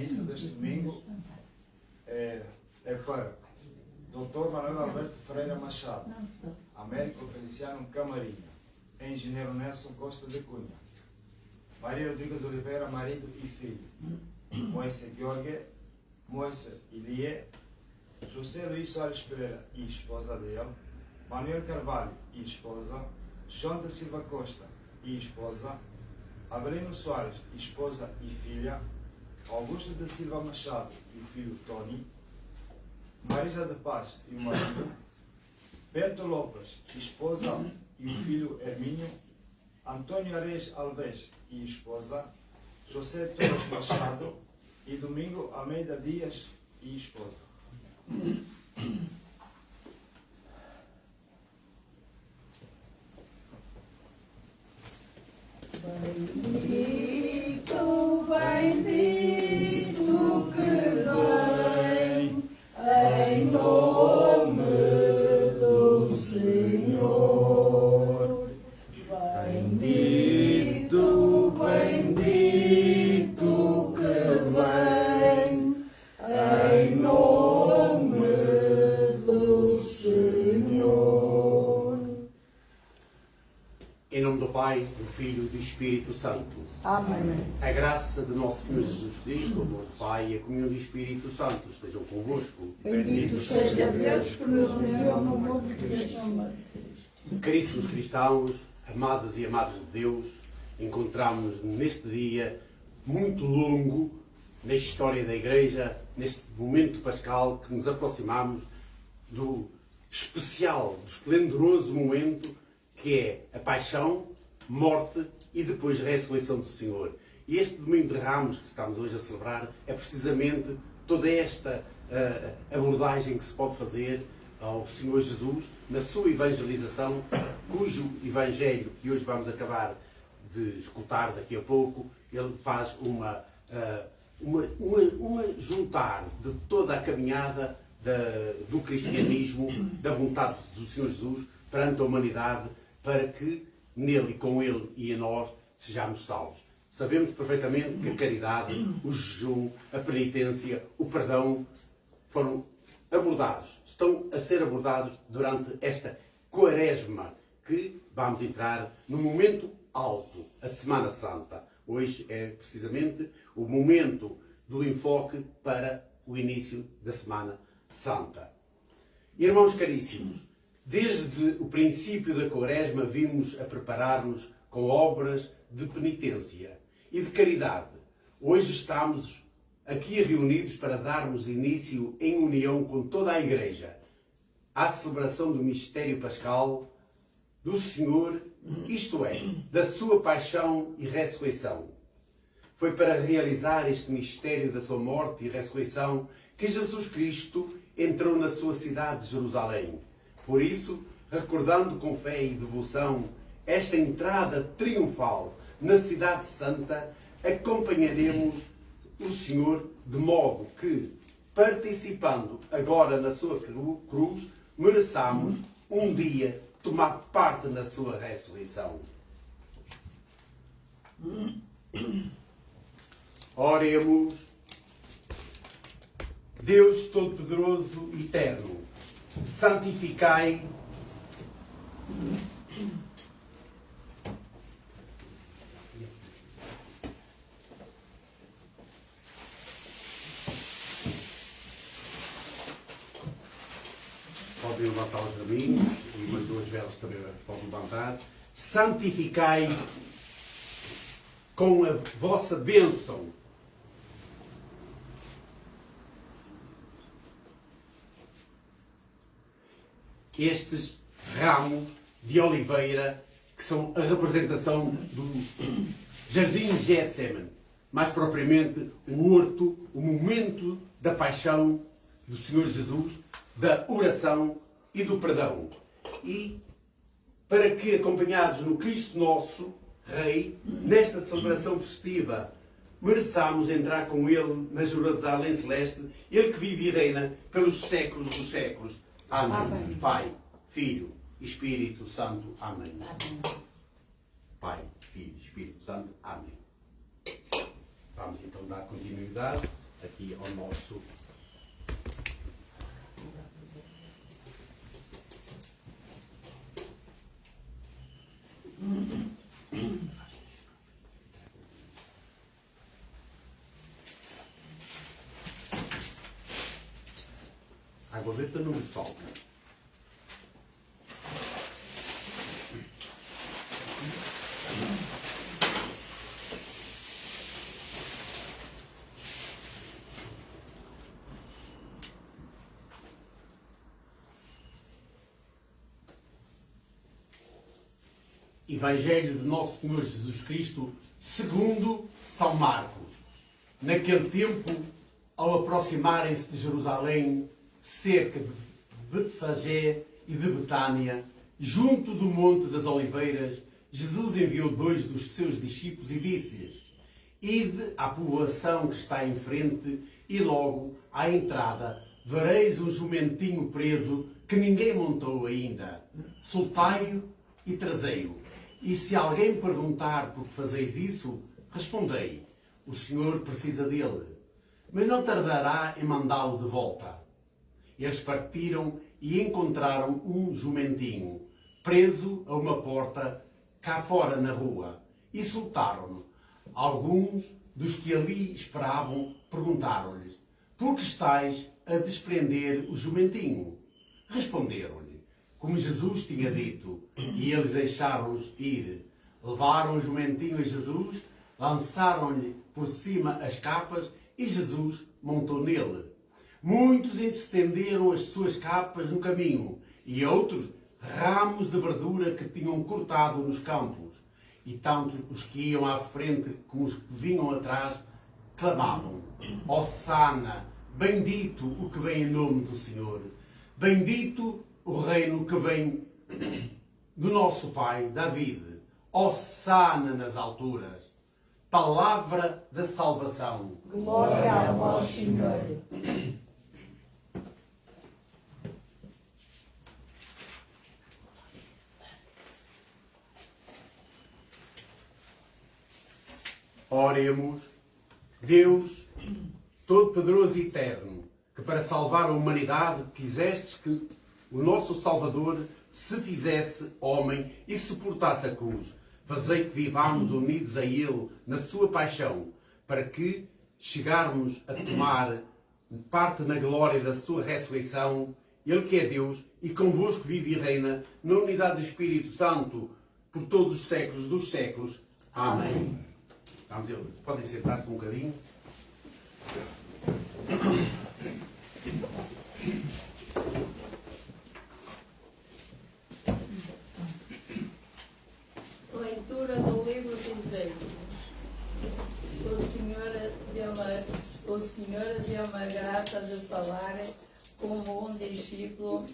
missa deste domingo é para Dr. Manuel Alberto Ferreira Machado, Américo Feliciano Camarinha, Engenheiro Nelson Costa de Cunha, Maria Rodrigues Oliveira, marido e filho, Moisés George, Moisés Ilie, José Luís Soares Pereira e esposa dele, Manuel Carvalho e esposa, João da Silva Costa e esposa, Avelino Soares, esposa e filha, Augusto da Silva Machado e o filho Tony, Marisa de Paz e o marido, Beto Lopes, esposa e o filho Hermínio, Antônio Ares Alves e esposa, José Torres Machado e Domingo Almeida Dias e esposa. Bendito, bendito que vem em nome do Senhor. Bendito, bendito que vem em nome do Senhor. Em nome do Pai, do Filho e do Espírito Santo. Amém. A graça de nosso Senhor Jesus Cristo, o amor do Pai e a comunhão do Espírito Santo estejam convosco. Bendito seja Deus que nos uniu no mundo de Cristo. Caríssimos cristãos, amadas e amados de Deus, encontramos-nos neste dia muito longo na história da Igreja, neste momento pascal que nos aproximamos do especial, do esplendoroso momento que é a paixão, morte e depois a ressurreição do Senhor. E este domingo de Ramos que estamos hoje a celebrar é precisamente toda esta abordagem que se pode fazer ao Senhor Jesus na sua evangelização, cujo evangelho que hoje vamos acabar de escutar daqui a pouco, ele faz uma juntar de toda a caminhada do cristianismo, da vontade do Senhor Jesus perante a humanidade, para que nele, com ele e em nós sejamos salvos. Sabemos perfeitamente que a caridade, o jejum, a penitência, o perdão foram abordados, estão a ser abordados durante esta quaresma que vamos entrar no momento alto, a Semana Santa. Hoje é precisamente o momento do enfoque para o início da Semana Santa. Irmãos caríssimos, desde o princípio da quaresma vimos a preparar-nos com obras de penitência e de caridade. Hoje estamos aqui reunidos para darmos início em união com toda a Igreja à celebração do mistério pascal do Senhor, isto é, da sua paixão e ressurreição. Foi para realizar este mistério da sua morte e ressurreição que Jesus Cristo entrou na sua cidade de Jerusalém. Por isso, recordando com fé e devoção esta entrada triunfal na Cidade Santa, acompanharemos o Senhor de modo que, participando agora na sua cruz, mereçamos um dia tomar parte na sua ressurreição. Oremos. Deus Todo-Poderoso e Eterno, santificai podem levantar os raminhos e umas duas velas também podem levantar. Santificai com a vossa bênção estes ramos de oliveira que são a representação do Jardim de Getsemane, mais propriamente o horto, o momento da paixão do Senhor Jesus, da oração e do perdão. E para que, acompanhados no Cristo nosso Rei, nesta celebração festiva, mereçamos entrar com Ele na Jerusalém Celeste, Ele que vive e reina pelos séculos dos séculos. Amém. Amém. Pai, Filho, Espírito Santo. Amém. Amém. Pai, Filho, Espírito Santo. Amém. Vamos então dar continuidade aqui ao nosso. A gaveta não me falta. Evangelho de Nosso Senhor Jesus Cristo, segundo São Marcos. Naquele tempo, ao aproximarem-se de Jerusalém, cerca de Betfagé e de Betânia, junto do Monte das Oliveiras, Jesus enviou 2 dos seus discípulos e disse-lhes: Ide à povoação que está em frente e logo, à entrada, vereis um jumentinho preso que ninguém montou ainda. Soltai-o e trazei-o. E se alguém perguntar por que fazeis isso, respondei: o Senhor precisa dele, mas não tardará em mandá-lo de volta. Eles partiram e encontraram um jumentinho, preso a uma porta cá fora na rua, e soltaram-no. Alguns dos que ali esperavam perguntaram-lhes: por que estáis a desprender o jumentinho? Responderam-lhe como Jesus tinha dito, e eles deixaram-nos ir. Levaram o jumentinho a Jesus, lançaram-lhe por cima as capas e Jesus montou nele. Muitos estenderam as suas capas no caminho e outros ramos de verdura que tinham cortado nos campos. E tanto os que iam à frente como os que vinham atrás clamavam: Hosana, bendito o que vem em nome do Senhor, bendito o reino que vem do nosso pai David. Hosana nas alturas. Palavra da salvação. Glória a vós, Senhor. Oremos. Deus, Todo-Poderoso e Eterno, que para salvar a humanidade quisestes que o nosso Salvador se fizesse homem e suportasse a cruz, fazei que vivamos unidos a Ele na sua paixão, para que chegarmos a tomar parte na glória da sua ressurreição, Ele que é Deus e convosco vive e reina na unidade do Espírito Santo por todos os séculos dos séculos. Amém. Vamos, podem sentar-se um bocadinho. Leitura do livro de Isaías. O Senhor deu-me graça de falar como um discípulo,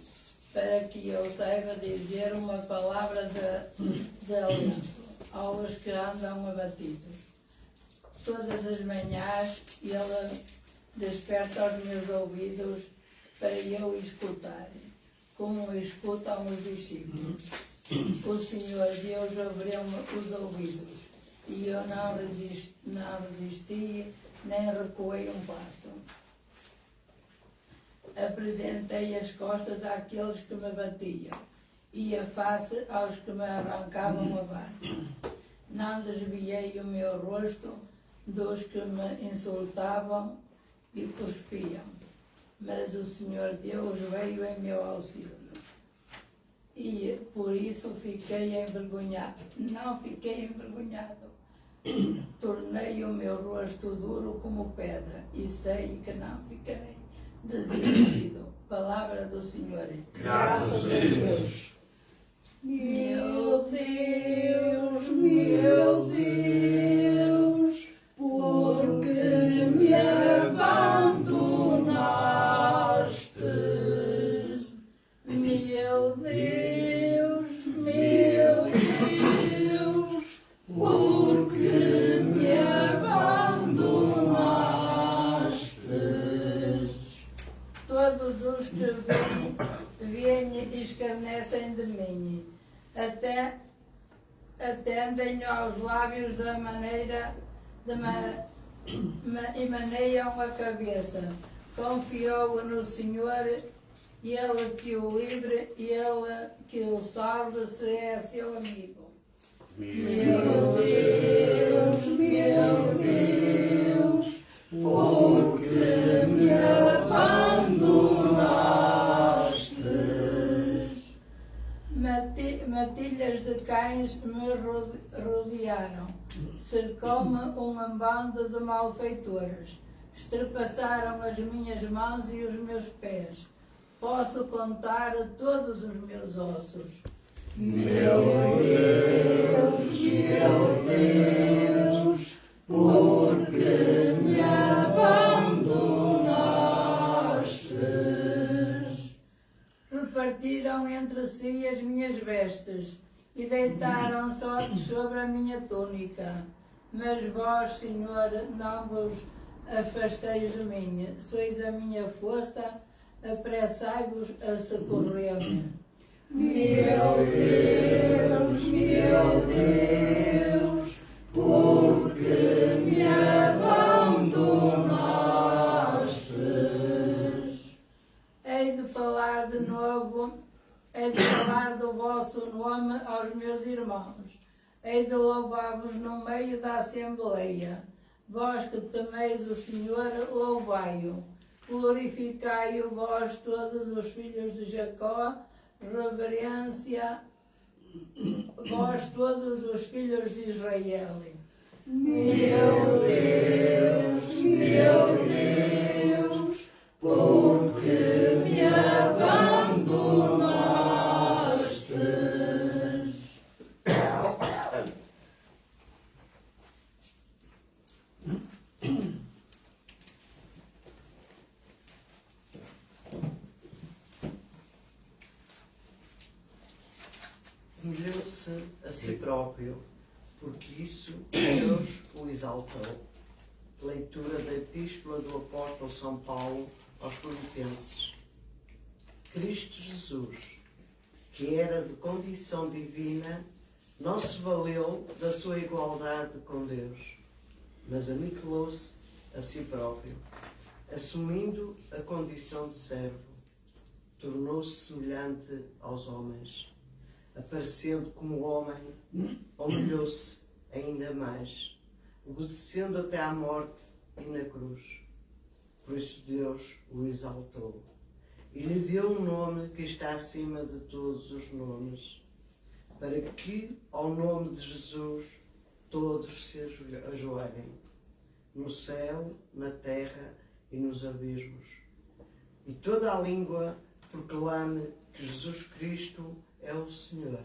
para que eu saiba dizer uma palavra de alento aos que andam abatidos. Todas as manhãs Ele desperta os meus ouvidos para eu escutar, como escutam os discípulos. O Senhor Deus abriu-me os ouvidos e eu não resisti nem recuei um passo. Apresentei as costas àqueles que me batiam e a face aos que me arrancavam abaixo. Não desviei o meu rosto dos que me insultavam e cuspiam, mas o Senhor Deus veio em meu auxílio. E por isso fiquei envergonhado. Não fiquei envergonhado. Tornei o meu rosto duro como pedra e sei que não ficarei desiludido. Palavra do Senhor. Graças a Deus. Meu Deus, meu Deus, por que me abandonaste? Meu Deus, por que me abandonaste? Todos os que vêm e escarnecem de mim, atendem aos lábios da maneira de me e maneiam a cabeça. Confiou no Senhor, Ele que o livre, Ele que o salve, se é seu amigo. Meu Deus, por que me abandonaste? Matilhas de cães me rodearam, cercou-me uma banda de malfeitores, estrepassaram as minhas mãos e os meus pés. Posso contar todos os meus ossos. Meu Deus, por que me abandonaste? Repartiram entre si as minhas vestes e deitaram sorte sobre a minha túnica. Mas vós, Senhor, não vos afasteis de mim. Sois a minha força, apressai-vos a socorrer-me. Meu Deus, por que me abandonaste? Hei de falar de novo, hei de falar do vosso nome aos meus irmãos. Hei de louvar-vos no meio da assembleia. Vós que temeis o Senhor, louvai-o. Glorificai-o vós todos os filhos de Jacó, reverência vós todos os filhos de Israel. Meu Deus, por que me abandonaste? Humilhou-se a si próprio, porque isso Deus o exaltou. Leitura da Epístola do Apóstolo São Paulo aos Filipenses. Cristo Jesus, que era de condição divina, não se valeu da sua igualdade com Deus, mas aniquilou-se a si próprio, assumindo a condição de servo, tornou-se semelhante aos homens. Aparecendo como homem, humilhou-se ainda mais, obedecendo até à morte e na cruz. Por isso Deus o exaltou e lhe deu um nome que está acima de todos os nomes, para que, ao nome de Jesus, todos se ajoelhem, no céu, na terra e nos abismos, e toda a língua proclame que Jesus Cristo é o Senhor,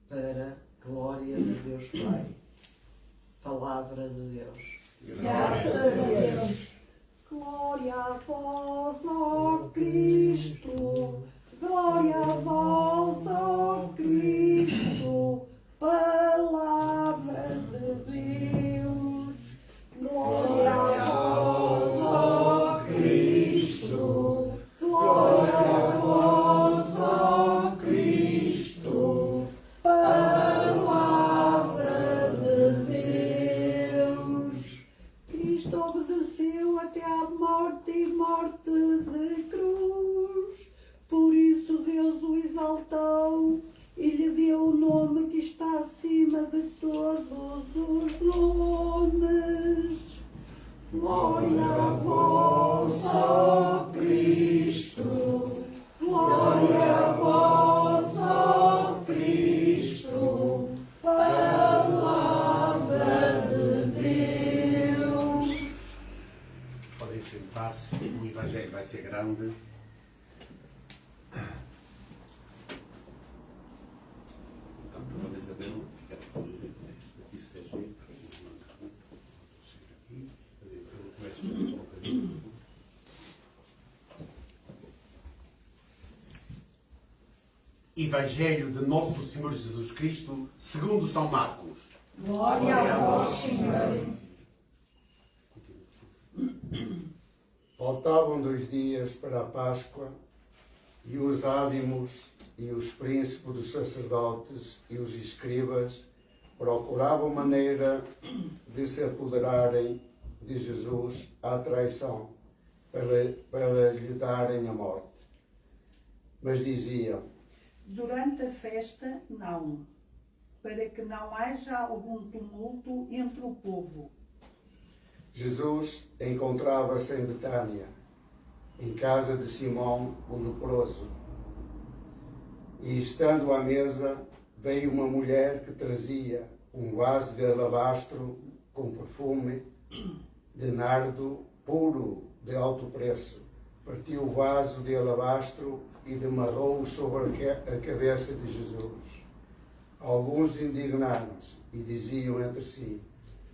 para a glória de Deus Pai. Palavra de Deus. Graças a Deus. Glória a vós, ó Cristo, glória a vós, ó Cristo, palavra de Deus. Glória a vós, ó Cristo, glória a vós, ó Cristo, palavra de Deus. Cristo obedeceu até à morte e morte de cruz. Por isso Deus o exaltou e lhe deu o nome que está acima de todos os nomes. Glória a vós, ó Cristo, glória a vós, ó Cristo, palavra de Deus. Podem sentar-se, o Evangelho vai ser grande. Então, por favor, Isabel, fica aqui se queres vir. Eu começo só um bocadinho. Evangelho de Nosso Senhor Jesus Cristo, segundo São Marcos. Glória a vós, Senhor. Faltavam 2 dias para a Páscoa e os ázimos e os príncipes dos sacerdotes e os escribas procuravam maneira de se apoderarem de Jesus à traição, para lhe darem a morte. Mas diziam: Durante a festa, não, para que não haja algum tumulto entre o povo. Jesus encontrava-se em Betânia, em casa de Simão, o leproso. E, estando à mesa, veio uma mulher que trazia um vaso de alabastro com perfume de nardo puro de alto preço. Partiu o vaso de alabastro e demarrou-o sobre a cabeça de Jesus. Alguns indignaram-se e diziam entre si: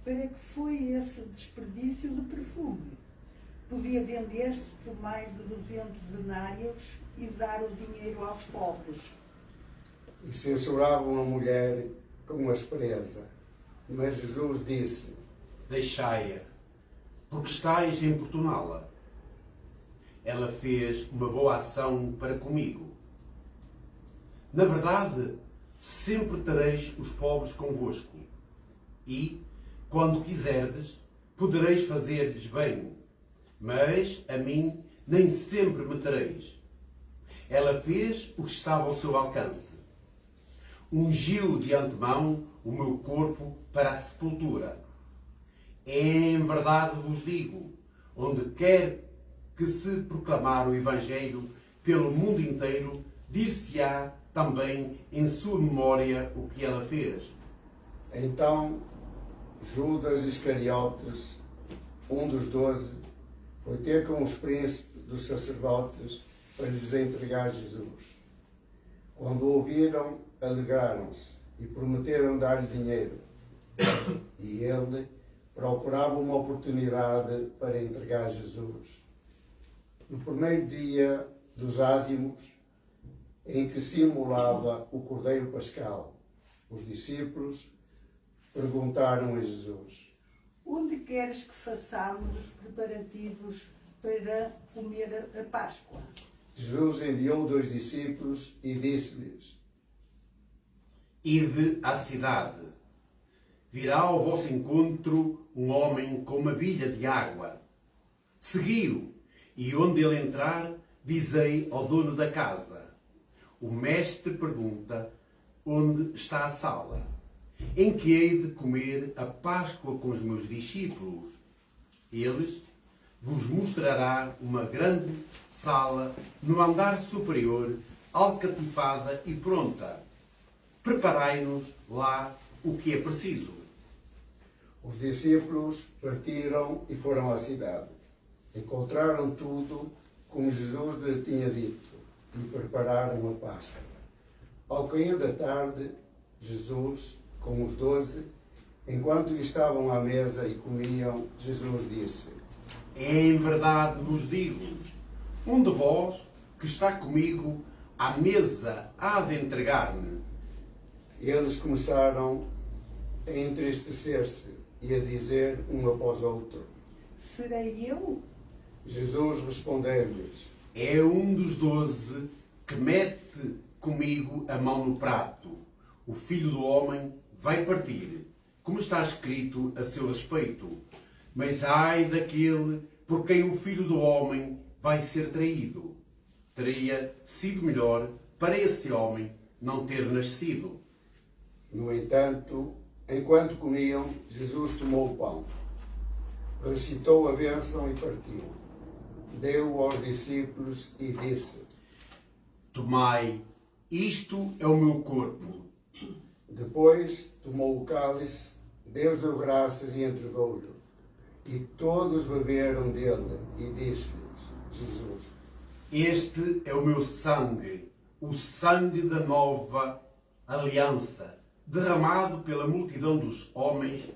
Para que foi esse desperdício de perfume? Podia vender-se por mais de 200 denários e dar o dinheiro aos pobres. E censuravam a mulher com aspereza. Mas Jesus disse: Deixai-a, porque estáis a importuná-la. Ela fez uma boa ação para comigo. Na verdade, sempre tereis os pobres convosco, e, quando quiserdes, podereis fazer-lhes bem, mas a mim nem sempre me tereis. Ela fez o que estava ao seu alcance. Ungiu de antemão o meu corpo para a sepultura. Em verdade vos digo, onde quer que se proclamar o Evangelho pelo mundo inteiro, dir-se-á também em sua memória o que ela fez. Então Judas Iscariotes, um dos 12, foi ter com os príncipes dos sacerdotes para lhes entregar Jesus. Quando o ouviram, alegraram-se e prometeram dar-lhe dinheiro. E ele procurava uma oportunidade para entregar Jesus. No primeiro dia dos ázimos, em que se imolava o Cordeiro Pascal, os discípulos perguntaram a Jesus: Onde queres que façamos os preparativos para comer a Páscoa? Jesus enviou 2 discípulos e disse-lhes: Ide à cidade. Virá ao vosso encontro um homem com uma bilha de água. Segui-o, e onde ele entrar, dizei ao dono da casa: O mestre pergunta: onde está a sala em que hei de comer a Páscoa com os meus discípulos? Eles vos mostrará uma grande sala no andar superior, alcatifada e pronta. Preparai-nos lá o que é preciso. Os discípulos partiram e foram à cidade. Encontraram tudo como Jesus lhe tinha dito e prepararam a Páscoa. Ao cair da tarde, Jesus, com os 12, enquanto estavam à mesa e comiam, Jesus disse: Em verdade vos digo, um de vós que está comigo à mesa há de entregar-me. Eles começaram a entristecer-se e a dizer um após outro: Serei eu? Jesus respondeu-lhes: É um dos 12 que mete comigo a mão no prato. O Filho do Homem vai partir, como está escrito a seu respeito. Mas ai daquele por quem o Filho do Homem vai ser traído. Teria sido melhor para esse homem não ter nascido. No entanto, enquanto comiam, Jesus tomou o pão, recitou a bênção e partiu. Deu-o aos discípulos e disse: Tomai, isto é o meu corpo. Depois tomou o cálice, Deus deu graças e entregou-lhe. E todos beberam dele e disse-lhes Jesus: Este é o meu sangue, o sangue da nova aliança, derramado pela multidão dos homens.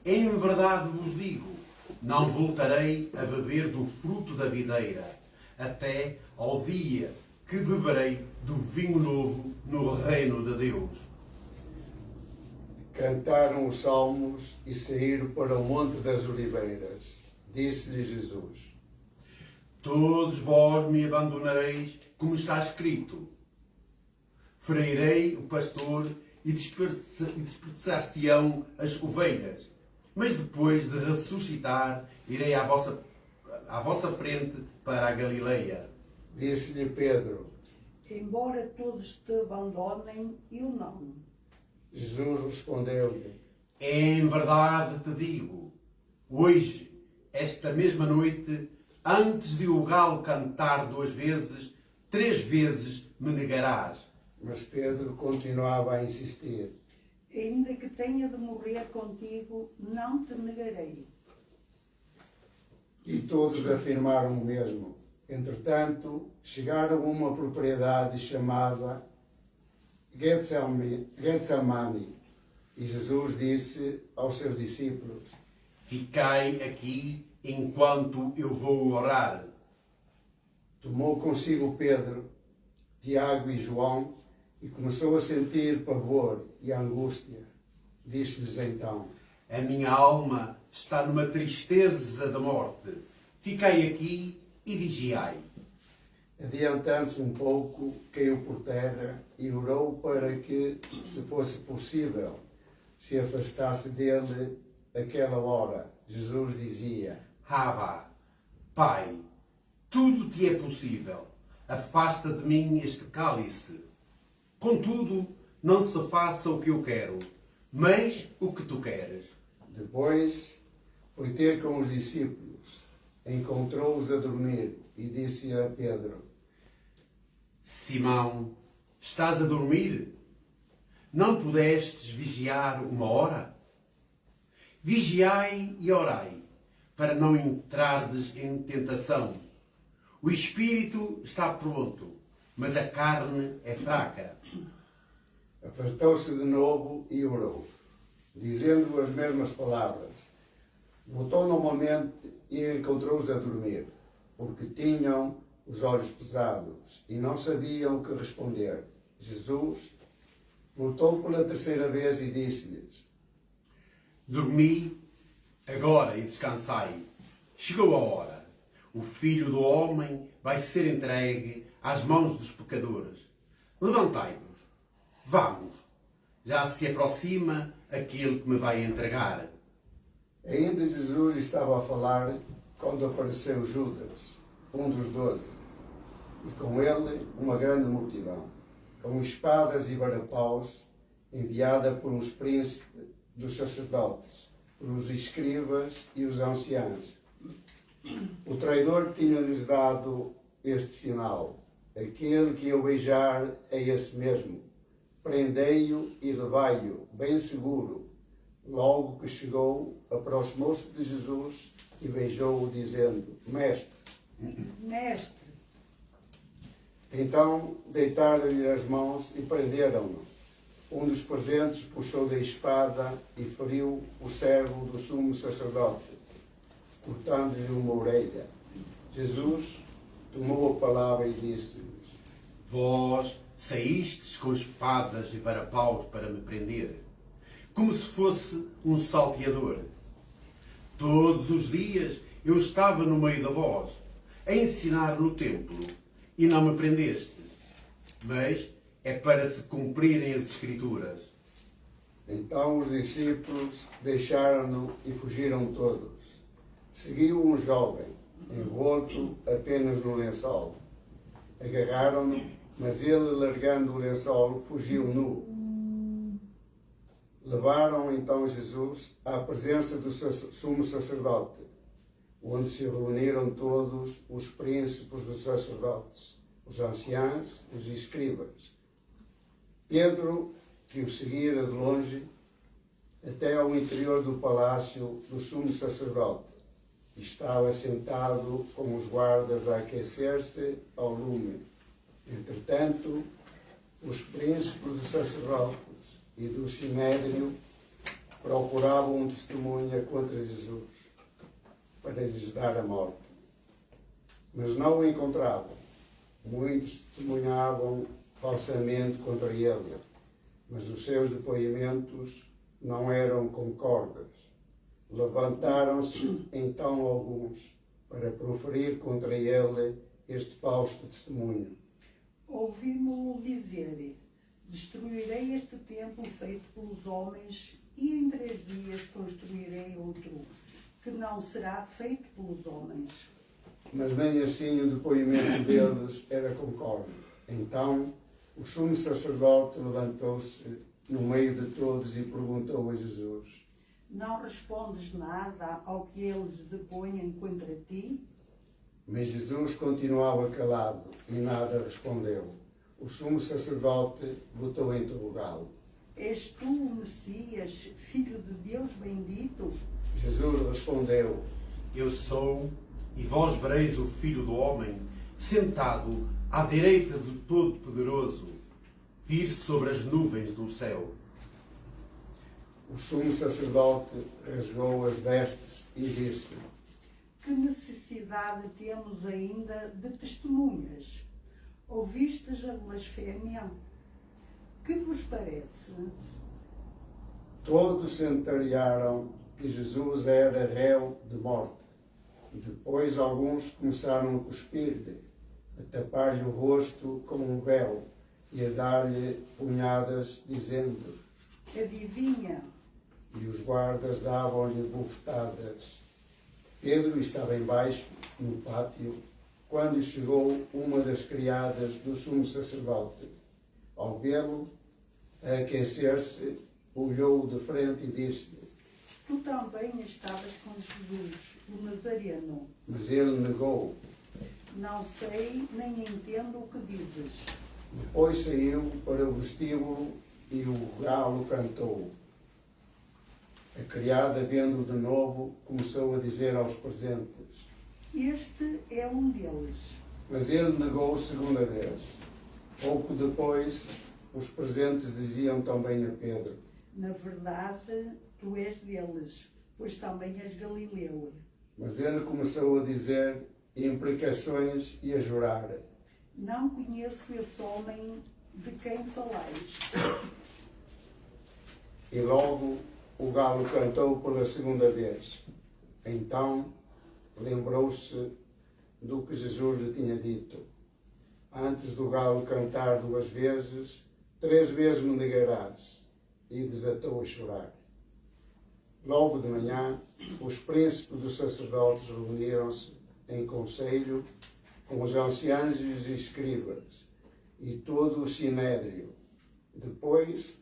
Em verdade vos digo, não voltarei a beber do fruto da videira, até ao dia que beberei do vinho novo no reino de Deus. Cantaram os salmos e saíram para o Monte das Oliveiras. Disse-lhe Jesus: Todos vós me abandonareis, como está escrito. Ferirei o pastor e dispersar-se-ão as ovelhas. mas depois de ressuscitar, irei à vossa frente para a Galileia. Disse-lhe Pedro. Embora todos te abandonem, eu não. Jesus respondeu-lhe. Em verdade te digo, hoje, esta mesma noite, antes de o galo cantar 2 vezes, 3 vezes me negarás. Mas Pedro continuava a insistir. Ainda que tenha de morrer contigo, não te negarei. E todos afirmaram o mesmo. Entretanto, chegaram a uma propriedade chamada Getsemane. E Jesus disse aos seus discípulos: Ficai aqui enquanto eu vou orar. Tomou consigo Pedro, Tiago e João e começou a sentir pavor e angústia. Disse-lhes então: A minha alma está numa tristeza da morte. Ficai aqui e vigiai. Adiantando-se um pouco, caiu por terra e orou para que, se fosse possível, se afastasse dele aquela hora. Jesus dizia: Abba, Pai, tudo te é possível. Afasta de mim este cálice. Contudo, não se faça o que eu quero, mas o que tu queres. Depois foi ter com os discípulos, encontrou-os a dormir e disse a Pedro: Simão, estás a dormir? Não pudestes vigiar 1 hora? Vigiai e orai, para não entrardes em tentação. O espírito está pronto, mas a carne é fraca. Afastou-se de novo e orou, dizendo as mesmas palavras. Voltou novamente e encontrou-os a dormir, porque tinham os olhos pesados e não sabiam o que responder. Jesus voltou pela 3ª vez e disse-lhes: Dormi agora e descansai. Chegou a hora. O Filho do Homem vai ser entregue às mãos dos pecadores. Levantai-vos. Vamos. Já se aproxima aquele que me vai entregar. Ainda Jesus estava a falar quando apareceu Judas, um dos 12, e com ele uma grande multidão, com espadas e varapaus, enviada por uns príncipes dos sacerdotes, por os escribas e os anciãos. O traidor tinha-lhes dado este sinal: aquele que eu beijar é esse mesmo. Prendei-o e levai-o, bem seguro. Logo que chegou, aproximou-se de Jesus e beijou-o, dizendo: Mestre. Mestre, Então deitaram-lhe as mãos e prenderam-no. Um dos presentes puxou da espada e feriu o servo do sumo sacerdote, cortando-lhe uma orelha. Jesus tomou a palavra e disse-lhes: Vós saístes com espadas e varapaus para me prender, como se fosse um salteador. Todos os dias eu estava no meio da vós, a ensinar no templo, e não me prendestes. Mas é para se cumprirem as Escrituras. Então os discípulos deixaram-no e fugiram todos. Seguiu um jovem, envolto apenas no lençol. Agarraram-no, mas ele, largando o lençol, fugiu nu. Levaram então Jesus à presença do sumo sacerdote, onde se reuniram todos os príncipes dos sacerdotes, os anciãos, os escribas. Pedro, que o seguira de longe, até ao interior do palácio do sumo sacerdote, estava sentado com os guardas a aquecer-se ao lume. Entretanto, os príncipes dos sacerdotes e do sinédrio procuravam testemunha contra Jesus, para lhes dar a morte. Mas não o encontravam. Muitos testemunhavam falsamente contra ele, mas os seus depoimentos não eram concordes. Levantaram-se então alguns para proferir contra ele este falso testemunho. ouvimos-lo dizer: destruirei este templo feito pelos homens e em 3 dias construirei outro, que não será feito pelos homens. Mas nem assim o depoimento deles era concorde. Então o sumo sacerdote levantou-se no meio de todos e perguntou a Jesus: Não respondes nada ao que eles depõem contra ti? Mas Jesus continuava calado e nada respondeu. O sumo sacerdote voltou a interrogá-lo. És tu o Messias, filho de Deus bendito? Jesus respondeu: Eu sou, e vós vereis o Filho do Homem sentado à direita do Todo-Poderoso, vir sobre as nuvens do céu. O sumo sacerdote rasgou as vestes e disse: Que necessidade temos ainda de testemunhas? Ouvistes a blasfémia? Que vos parece? Todos sentenciaram que Jesus era réu de morte. Depois alguns começaram a cuspir-lhe, a tapar-lhe o rosto com um véu e a dar-lhe punhadas, dizendo: Adivinha? E os guardas davam-lhe bufetadas. Pedro estava embaixo, no pátio, quando chegou uma das criadas do sumo sacerdote. Ao vê-lo a aquecer-se, olhou de frente e disse-lhe: Tu também estavas com Jesus, o Nazareno. Mas ele negou. Não sei nem entendo o que dizes. Depois saiu para o vestíbulo e o galo cantou. A criada, vendo-o de novo, começou a dizer aos presentes: Este é um deles. Mas ele negou segunda vez. Pouco depois, os presentes diziam também a Pedro: Na verdade, tu és deles, pois também és Galileu. Mas ele começou a dizer imprecações e a jurar: Não conheço esse homem de quem falais. E logo o galo cantou pela segunda vez. Então lembrou-se do que Jesus lhe tinha dito: Antes do galo cantar 2 vezes, 3 vezes me negarás. E desatou a chorar. Logo de manhã, os príncipes dos sacerdotes reuniram-se em conselho com os anciãos e os escribas e todo o sinédrio, depois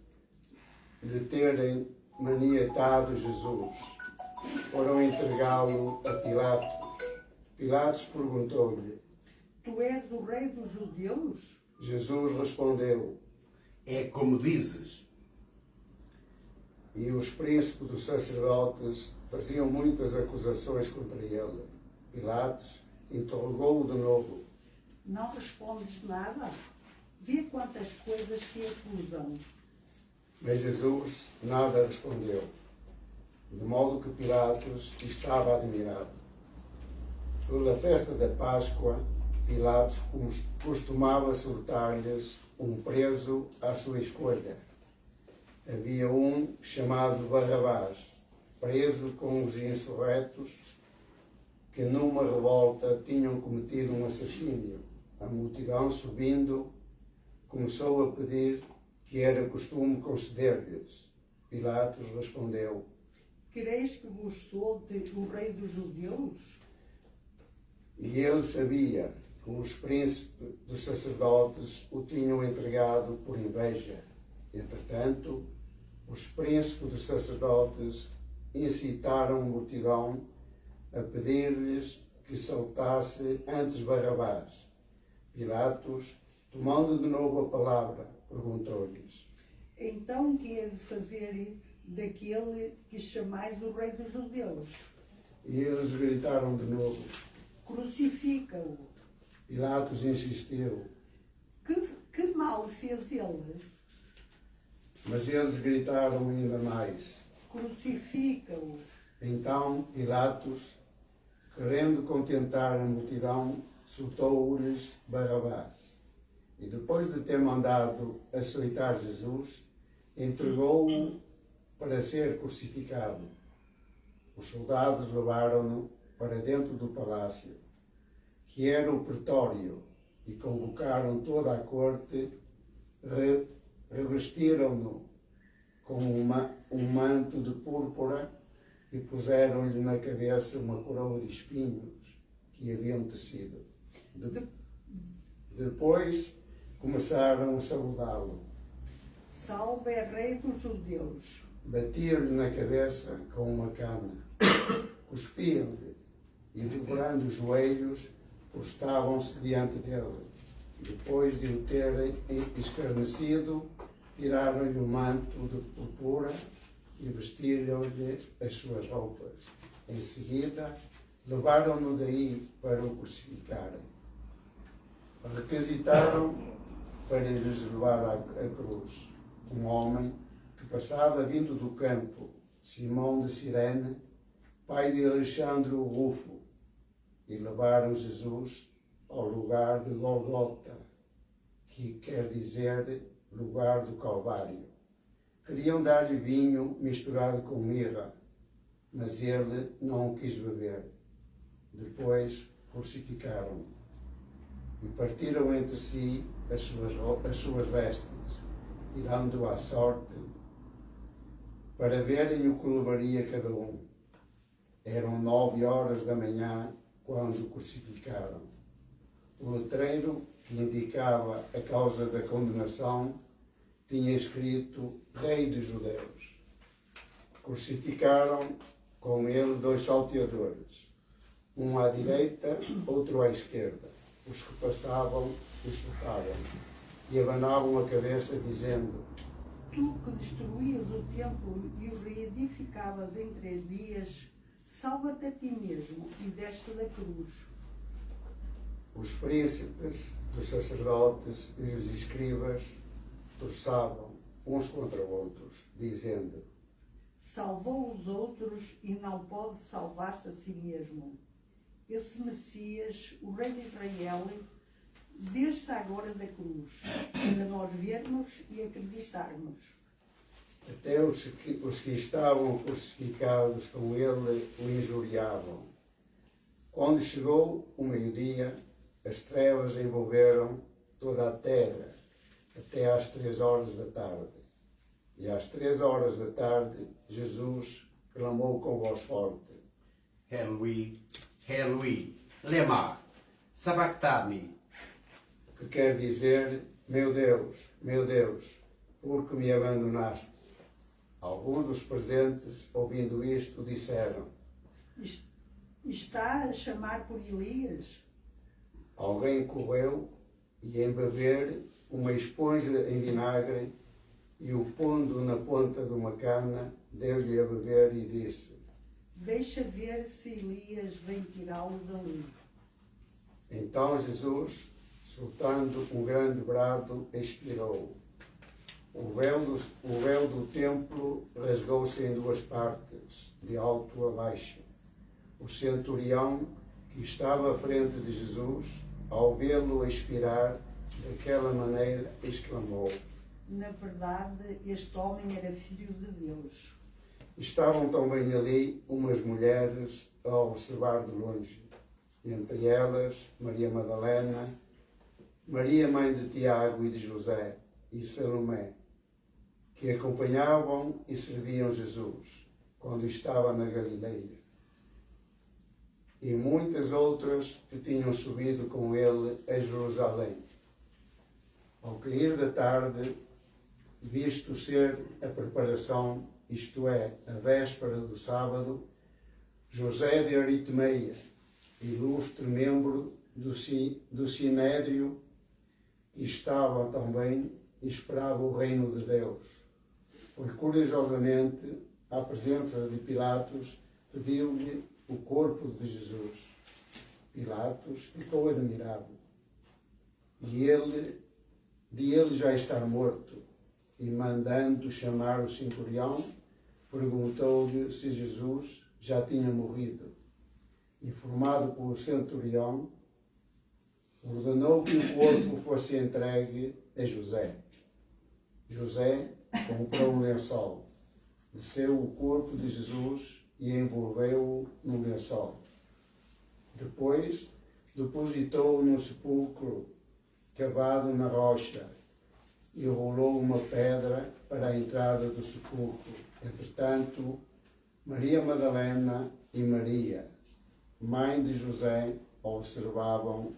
de terem maniatado Jesus. Foram entregá-lo a Pilatos. Pilatos perguntou-lhe: Tu és o rei dos judeus? Jesus respondeu: É como dizes. E os príncipes dos sacerdotes faziam muitas acusações contra ele. Pilatos interrogou-o de novo: Não respondes nada? Vê quantas coisas te acusam. Mas Jesus nada respondeu, de modo que Pilatos estava admirado. Pela festa da Páscoa, Pilatos costumava sortar-lhes um preso à sua escolha. Havia um chamado Barrabás, preso com os insurretos que numa revolta tinham cometido um assassínio. A multidão, subindo, começou a pedir que era costume conceder-lhes. Pilatos respondeu: Quereis que vos solte o rei dos judeus? E ele sabia que os príncipes dos sacerdotes o tinham entregado por inveja. Entretanto, os príncipes dos sacerdotes incitaram a multidão a pedir-lhes que soltasse antes Barrabás. Pilatos, tomando de novo a palavra, perguntou-lhes: Então o que é de fazer daquele que chamais o rei dos judeus? E eles gritaram de novo. Crucifica-o. Pilatos insistiu, Que mal fez ele? mas eles gritaram ainda mais. Crucifica-o. Então Pilatos, querendo contentar a multidão, soltou-lhes Barrabás. E depois de ter mandado açoitar Jesus, entregou-o para ser crucificado. Os soldados levaram-no para dentro do palácio, que era o pretório, e convocaram toda a corte, revestiram-no com uma um manto de púrpura e puseram-lhe na cabeça uma coroa de espinhos que haviam tecido. Depois começaram a saudá-lo. Salve é Rei dos Judeus. Batiam-lhe na cabeça com uma cana, cuspiam-lhe e, dobrando os joelhos, prostravam-se diante dele. Depois de o terem escarnecido, tiraram-lhe o manto de purpura e vestiram-lhe as suas roupas. Em seguida, levaram-no daí para o crucificarem. Requisitaram para lhes levar a cruz um homem que passava vindo do campo, Simão de Cirene, pai de Alexandre o Rufo, e levaram Jesus ao lugar de Golgota, que quer dizer lugar do Calvário. Queriam dar-lhe vinho misturado com mirra, mas ele não o quis beber. Depois crucificaram-no e partiram entre si as suas vestes, tirando-o à sorte, para verem o que levaria cada um. Eram 9 horas da manhã quando o crucificaram. O letreiro que indicava a causa da condenação tinha escrito Rei dos Judeus. Crucificaram com ele 2 salteadores, um à direita, outro à esquerda. Os que passavam insultavam e abanavam a cabeça, dizendo: Tu que destruías o templo e o reedificavas em 3 dias, salva-te a ti mesmo e desce da cruz. Os príncipes, dos sacerdotes e os escribas torçavam uns contra outros, dizendo: Salvou os outros e não pode salvar-se a si mesmo. Esse Messias, o Rei de Israel, desce agora da cruz, para nós vermos e acreditarmos. Até os que estavam crucificados com ele o injuriavam. Quando chegou o meio-dia, as trevas envolveram toda a terra, até às 3 horas da tarde. E às 3 horas da tarde, Jesus clamou com voz forte: Eloi, Eloi, lema sabachthani, que quer dizer: meu Deus, por que me abandonaste? Alguns dos presentes, ouvindo isto, disseram: Está a chamar por Elias? Alguém correu e, em beber uma esponja em vinagre e o pondo na ponta de uma cana, deu-lhe a beber e disse: Deixa ver se Elias vem tirá-lo dali. Então Jesus, soltando um grande brado, expirou. O véu do templo rasgou-se em 2 partes, de alto a baixo. O centurião, que estava à frente de Jesus, ao vê-lo expirar daquela maneira, exclamou: Na verdade, este homem era filho de Deus. Estavam também ali umas mulheres a observar de longe, entre elas Maria Madalena, Maria, mãe de Tiago e de José, e Salomé, que acompanhavam e serviam Jesus quando estava na Galileia. E muitas outras que tinham subido com ele a Jerusalém. Ao cair da tarde, visto ser a preparação, isto é, a véspera do sábado, José de Arimateia, ilustre membro do Sinédrio, estava também e esperava o reino de Deus. Foi curiosamente, à presença de Pilatos, pediu-lhe o corpo de Jesus. Pilatos ficou admirado. E de ele já estar morto, e mandando chamar o centurião, perguntou-lhe se Jesus já tinha morrido. Informado pelo centurião, ordenou que o corpo fosse entregue a José. José comprou um lençol, desceu o corpo de Jesus e envolveu-o no lençol. Depois, depositou-o no sepulcro cavado na rocha e rolou uma pedra para a entrada do sepulcro. Entretanto, Maria Madalena e Maria, mãe de José, observavam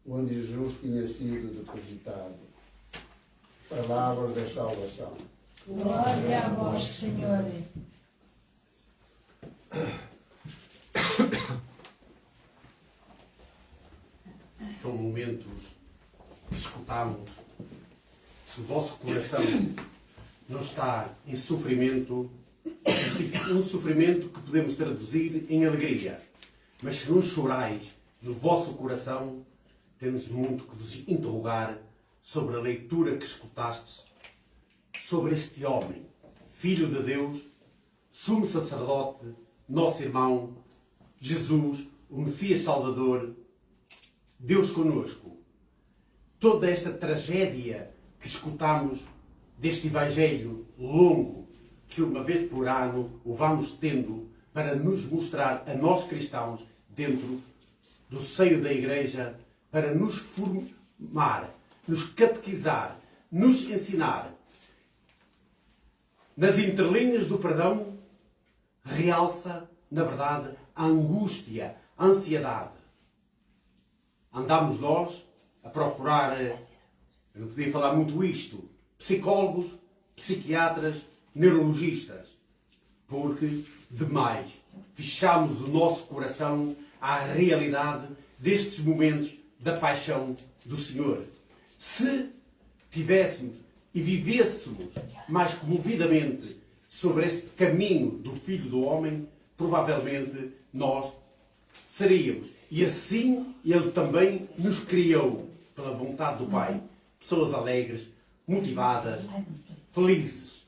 onde Jesus tinha sido depositado. Palavras da salvação. Glória a vós, Senhor. São momentos que escutamos. Se o vosso coração não está em sofrimento, um sofrimento que podemos traduzir em alegria. Mas se não chorais no vosso coração, temos muito que vos interrogar sobre a leitura que escutastes, sobre este homem, Filho de Deus, sumo sacerdote, nosso irmão, Jesus, o Messias Salvador, Deus conosco. Toda esta tragédia que escutamos deste Evangelho longo, que uma vez por ano o vamos tendo para nos mostrar a nós cristãos dentro do seio da Igreja, para nos formar, nos catequizar, nos ensinar. Nas entrelinhas do perdão, realça, na verdade, a angústia, a ansiedade. Andamos nós a procurar, eu não podia falar muito isto, psicólogos, psiquiatras, neurologistas, porque demais fechamos o nosso coração à realidade destes momentos da paixão do Senhor. Se tivéssemos e vivêssemos mais comovidamente sobre este caminho do Filho do Homem, provavelmente nós seríamos. E assim Ele também nos criou, pela vontade do Pai, pessoas alegres, motivadas, felizes.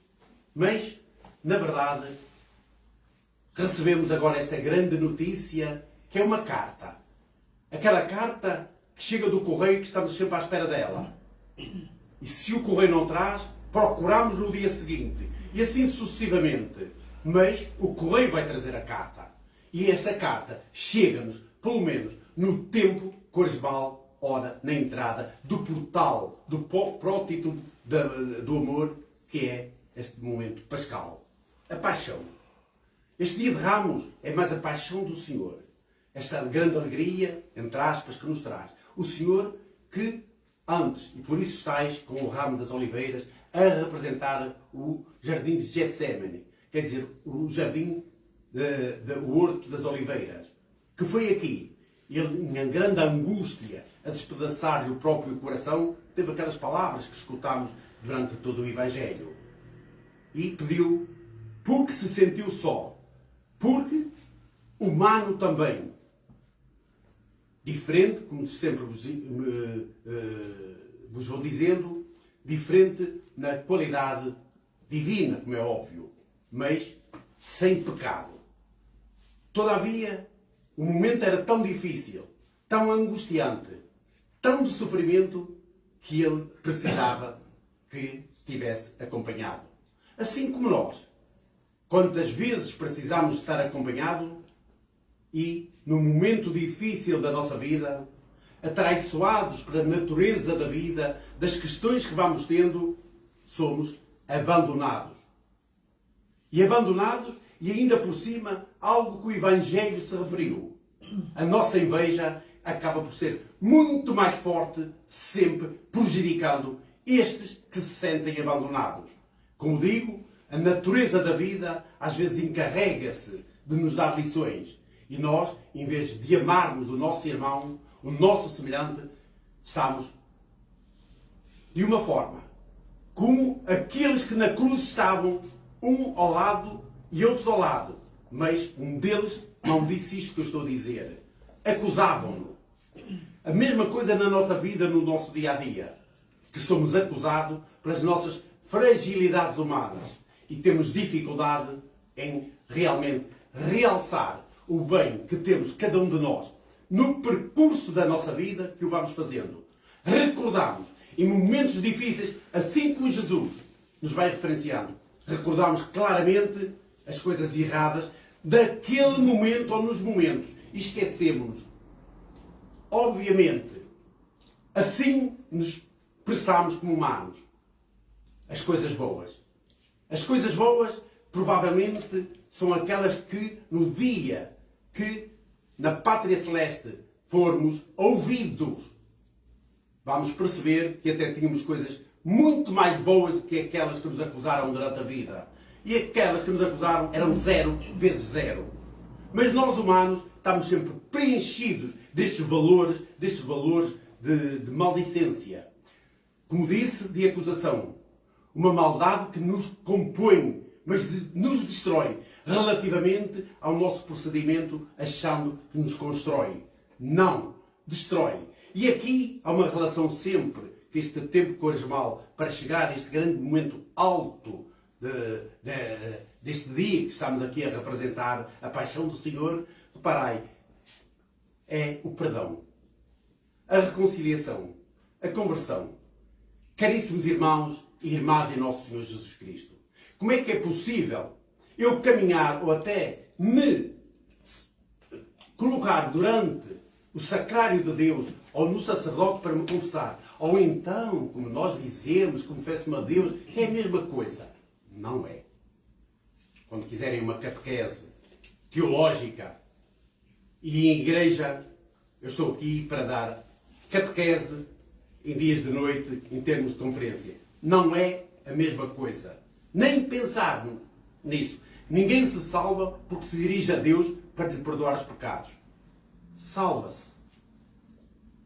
Mas, na verdade, recebemos agora esta grande notícia, que é uma carta. Aquela carta que chega do correio, que estamos sempre à espera dela. E se o correio não traz, procuramos no dia seguinte. E assim sucessivamente. Mas o correio vai trazer a carta. E esta carta chega-nos, pelo menos, no tempo quaresmal, hora, na entrada do portal, do prótítulo do amor, que é este momento pascal. A paixão. Este dia de Ramos é mais a paixão do Senhor. Esta grande alegria, entre aspas, que nos traz. O Senhor que antes, e por isso estáis com o ramo das oliveiras, a representar o jardim de Getsemane, quer dizer, o jardim o horto das oliveiras, que foi aqui. Ele, em grande angústia, a despedaçar-lhe o próprio coração, teve aquelas palavras que escutámos durante todo o Evangelho. E pediu, porque se sentiu só, porque humano também. Diferente, como sempre vos vou dizendo, diferente na qualidade divina, como é óbvio, mas sem pecado. Todavia, o momento era tão difícil, tão angustiante, tão de sofrimento, que ele precisava que estivesse acompanhado. Assim como nós. Quantas vezes precisamos estar acompanhado e, no momento difícil da nossa vida, atraiçoados pela natureza da vida, das questões que vamos tendo, somos abandonados. E abandonados, e ainda por cima, algo que o Evangelho se referiu. A nossa inveja acaba por ser muito mais forte, sempre prejudicando estes que se sentem abandonados. Como digo, a natureza da vida às vezes encarrega-se de nos dar lições. E nós, em vez de amarmos o nosso irmão, o nosso semelhante, estamos de uma forma como aqueles que na cruz estavam, um ao lado e outros ao lado. Mas um deles não disse isto que eu estou a dizer. Acusavam-no. A mesma coisa na nossa vida, no nosso dia-a-dia. Que somos acusados pelas nossas fragilidades humanas. E temos dificuldade em realmente realçar o bem que temos cada um de nós no percurso da nossa vida que o vamos fazendo. Recordamos, em momentos difíceis, assim como Jesus nos vai referenciando, recordamos claramente as coisas erradas daquele momento ou nos momentos e esquecemos-nos. Obviamente, assim nos prestamos como humanos. As coisas boas. As coisas boas provavelmente são aquelas que, no dia que na Pátria Celeste formos ouvidos, vamos perceber que até tínhamos coisas muito mais boas do que aquelas que nos acusaram durante a vida. E aquelas que nos acusaram eram 0 vezes 0. Mas nós humanos estamos sempre preenchidos destes valores de maldicência. Como disse, de acusação. Uma maldade que nos compõe, mas nos destrói, relativamente ao nosso procedimento, achando que nos constrói. Não, destrói. E aqui há uma relação sempre, que este tempo quaresmal, para chegar a este grande momento alto deste dia que estamos aqui a representar, a paixão do Senhor, reparai, é o perdão, a reconciliação, a conversão. Caríssimos irmãos e irmãs em nosso Senhor Jesus Cristo, como é que é possível eu caminhar ou até me colocar durante o sacrário de Deus ou no sacerdote para me confessar, ou então, como nós dizemos, confesso-me a Deus, que é a mesma coisa? Não é. Quando quiserem uma catequese teológica e em igreja, eu estou aqui para dar catequese em dias de noite, em termos de conferência. Não é a mesma coisa. Nem pensar nisso. Ninguém se salva porque se dirige a Deus para lhe perdoar os pecados. Salva-se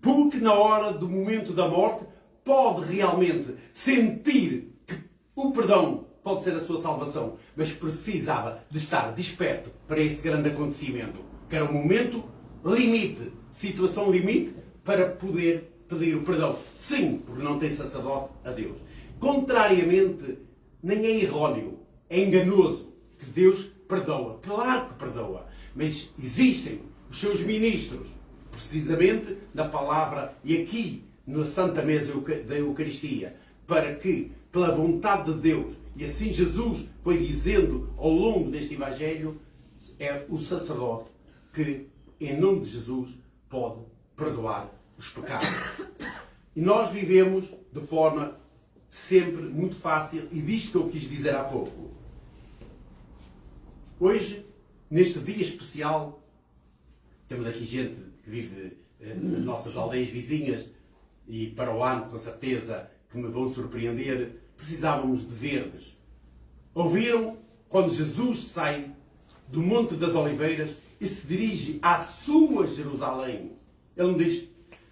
porque na hora do momento da morte pode realmente sentir que o perdão pode ser a sua salvação, mas precisava de estar desperto para esse grande acontecimento, que era o momento limite, situação limite, para poder pedir o perdão. Sim, porque não tem sacerdote a Deus. Contrariamente, nem é erróneo, é enganoso que Deus perdoa. Claro que perdoa, mas existem os seus ministros, precisamente na palavra e aqui na Santa Mesa da Eucaristia, para que, pela vontade de Deus, e assim Jesus foi dizendo ao longo deste Evangelho, é o sacerdote que, em nome de Jesus, pode perdoar os pecados. E nós vivemos de forma sempre muito fácil, e disto que eu quis dizer há pouco. Hoje, neste dia especial, temos aqui gente que vive nas nossas aldeias vizinhas, e para o ano, com certeza, que me vão surpreender, precisávamos de verdes. Ouviram quando Jesus sai do Monte das Oliveiras e se dirige à sua Jerusalém? Ele não diz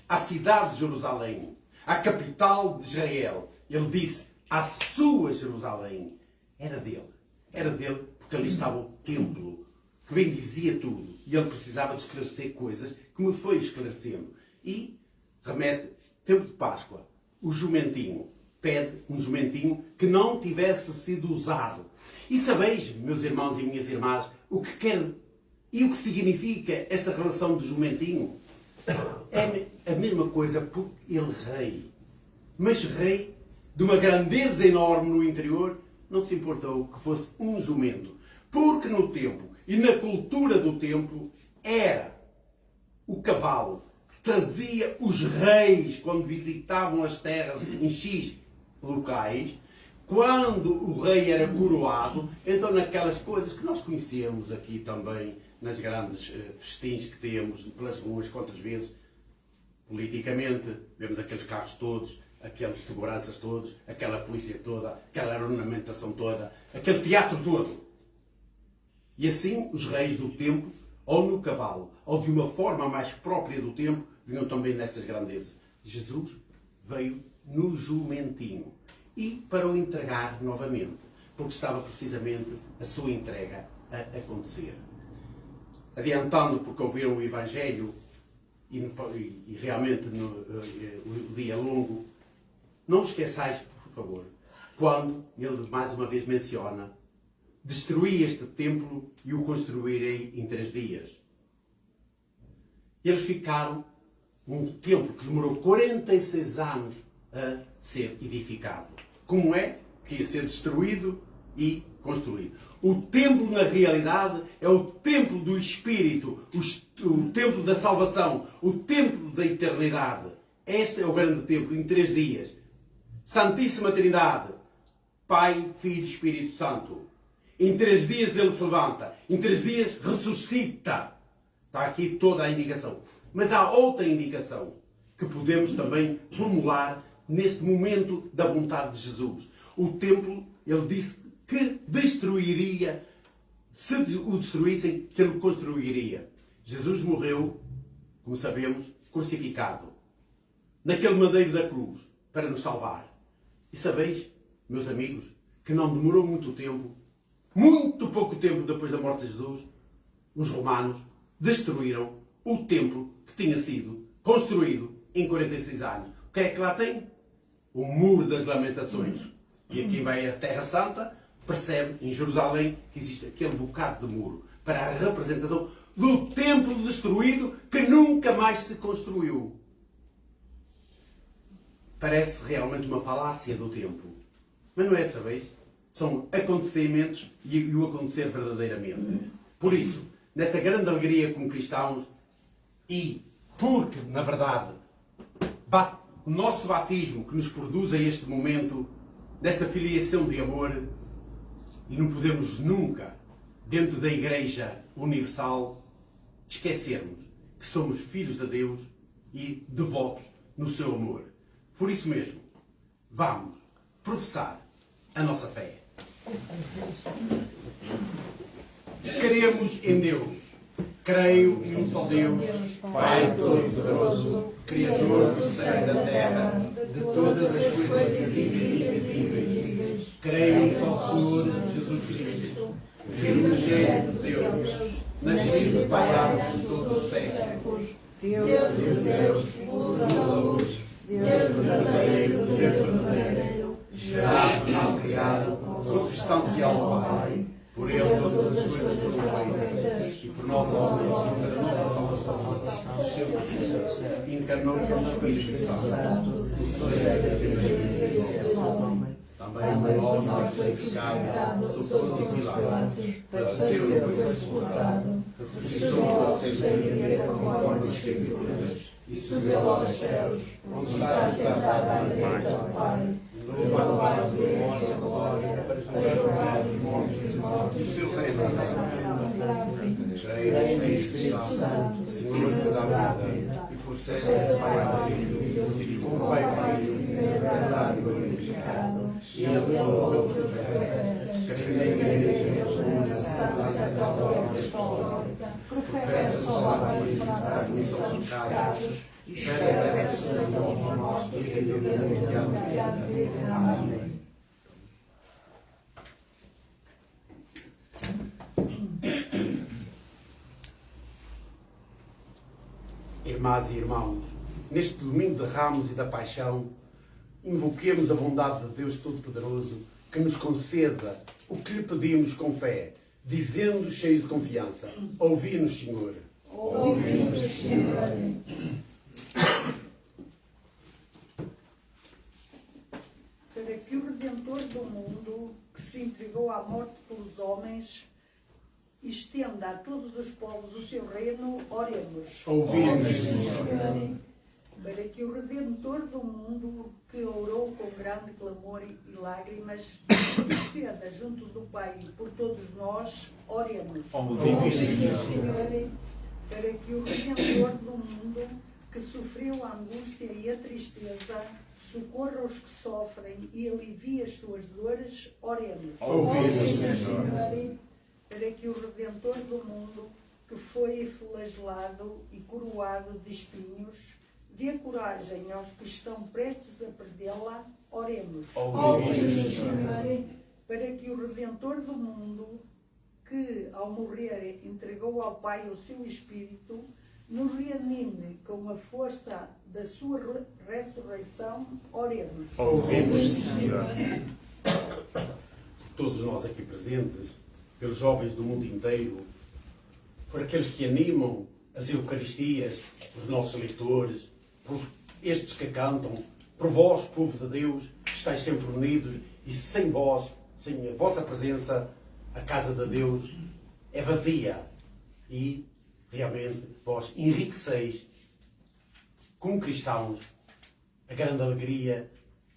à cidade de Jerusalém, à capital de Israel. Ele disse à sua Jerusalém. Era dele, porque ali estava o templo, que bem dizia tudo. E ele precisava de esclarecer coisas que me foi esclarecendo. E remete, tempo de Páscoa, o jumentinho. Pede um jumentinho que não tivesse sido usado. E sabeis, meus irmãos e minhas irmãs, o que quer e o que significa esta relação do jumentinho? É a mesma coisa porque ele rei. Mas rei de uma grandeza enorme no interior, não se importou que fosse um jumento. Porque no tempo e na cultura do tempo era o cavalo que trazia os reis quando visitavam as terras em X locais. Quando o rei era coroado, então naquelas coisas que nós conhecemos aqui também, nas grandes festins que temos pelas ruas, quantas vezes, politicamente, vemos aqueles carros todos, aquelas seguranças todos, aquela polícia toda, aquela ornamentação toda, aquele teatro todo. E assim os reis do tempo, ou no cavalo, ou de uma forma mais própria do tempo, vinham também nestas grandezas. Jesus veio no jumentinho e para o entregar novamente, porque estava precisamente a sua entrega a acontecer. Adiantando, porque ouviram o Evangelho e realmente o dia longo, não esqueçais, por favor, quando ele mais uma vez menciona: destruí este templo e o construirei em 3 dias. Eles ficaram um templo que demorou 46 anos a ser edificado. Como é que ia ser destruído e construído? O templo, na realidade, é o templo do Espírito, o templo da salvação, o templo da eternidade. Este é o grande templo, em 3 dias. Santíssima Trindade, Pai, Filho e Espírito Santo. Em 3 dias ele se levanta. Em 3 dias ressuscita. Está aqui toda a indicação. Mas há outra indicação que podemos também formular neste momento da vontade de Jesus. O templo, ele disse que destruiria, se o destruíssem, que ele construiria. Jesus morreu, como sabemos, crucificado, naquele madeiro da cruz, para nos salvar. E sabeis, meus amigos, que não demorou muito tempo, muito pouco tempo depois da morte de Jesus, os romanos destruíram o templo que tinha sido construído em 46 anos. O que é que lá tem? O Muro das Lamentações. E quem vai à Terra Santa percebe, em Jerusalém, que existe aquele bocado de muro para a representação do templo destruído que nunca mais se construiu. Parece realmente uma falácia do tempo. Mas não é essa vez. São acontecimentos e o acontecer verdadeiramente. Por isso, nesta grande alegria como cristãos, e porque, na verdade, o nosso batismo que nos produz a este momento, desta filiação de amor, e não podemos nunca, dentro da Igreja Universal, esquecermos que somos filhos de Deus e devotos no seu amor. Por isso mesmo, vamos professar a nossa fé. Cremos em Deus. Creio em um só Deus, Pai Todo-Poderoso, Criador do céu e da terra, de todas as coisas visíveis e invisíveis. Creio em só Senhor Jesus Cristo, Filho unigênito de Deus, nascido do Pai antes de todos os séculos, Deus de Deus, luz da luz, Deus verdadeiro, Deus verdadeiro, gerado, não criado, consubstancial ao Pai, por Ele todas as coisas foram feitas, e por nós homens, para a nossa salvação, o seu Filho, encarnou pelo Espírito Santo, o Senhor de Deus, também por nós foi crucificado, sofreu e Pilatos, padeceu e foi sepultado, ressuscitou ao terceiro dia conforme as Escrituras, e subiu aos céus, onde está sentado à direita do Pai, louvado por Deus e glória, para julgar os bons e os mortos, e o seu reino creio no Espírito Santo, Senhor da vida, e processo do Pai ao Filho, e com o Pai verdade glorificado, e ele falou os profetas, creio na Igreja, Santa Católica, professo salvador para a remissão dos pecados, e espera a ressurreição dos mortos e a vida eterna. Amém. Irmãs e irmãos, neste domingo de Ramos e da Paixão, invoquemos a bondade de Deus Todo-Poderoso que nos conceda o que lhe pedimos com fé, dizendo cheios de confiança: ouvi-nos, Senhor. ouvi-nos, Senhor. Para que o Redentor do mundo, que se entregou à morte pelos homens, estenda a todos os povos o seu reino, oremos. Ouvi-nos, Senhor. Para que o Redentor do mundo, que orou com grande clamor e lágrimas, interceda junto do Pai por todos nós, oremos. Ouvi-nos, Senhor. Para que o Redentor do mundo, que sofreu a angústia e a tristeza, socorra os que sofrem e alivie as suas dores, oremos. Ouvi-nos, Senhor. Para que o Redentor do mundo, que foi flagelado e coroado de espinhos, dê coragem aos que estão prestes a perdê-la, oremos. Ouvi-nos, Senhor. Para que o Redentor do mundo, que ao morrer entregou ao Pai o seu Espírito, nos reanime com a força da sua ressurreição, oremos. Ouvi-nos, Senhor. Todos nós aqui presentes, pelos jovens do mundo inteiro, por aqueles que animam as Eucaristias, os nossos leitores, por estes que cantam, por vós, povo de Deus, que estáis sempre unidos, e sem vós, sem a vossa presença, a casa de Deus é vazia. E realmente vós enriqueceis, como cristãos, a grande alegria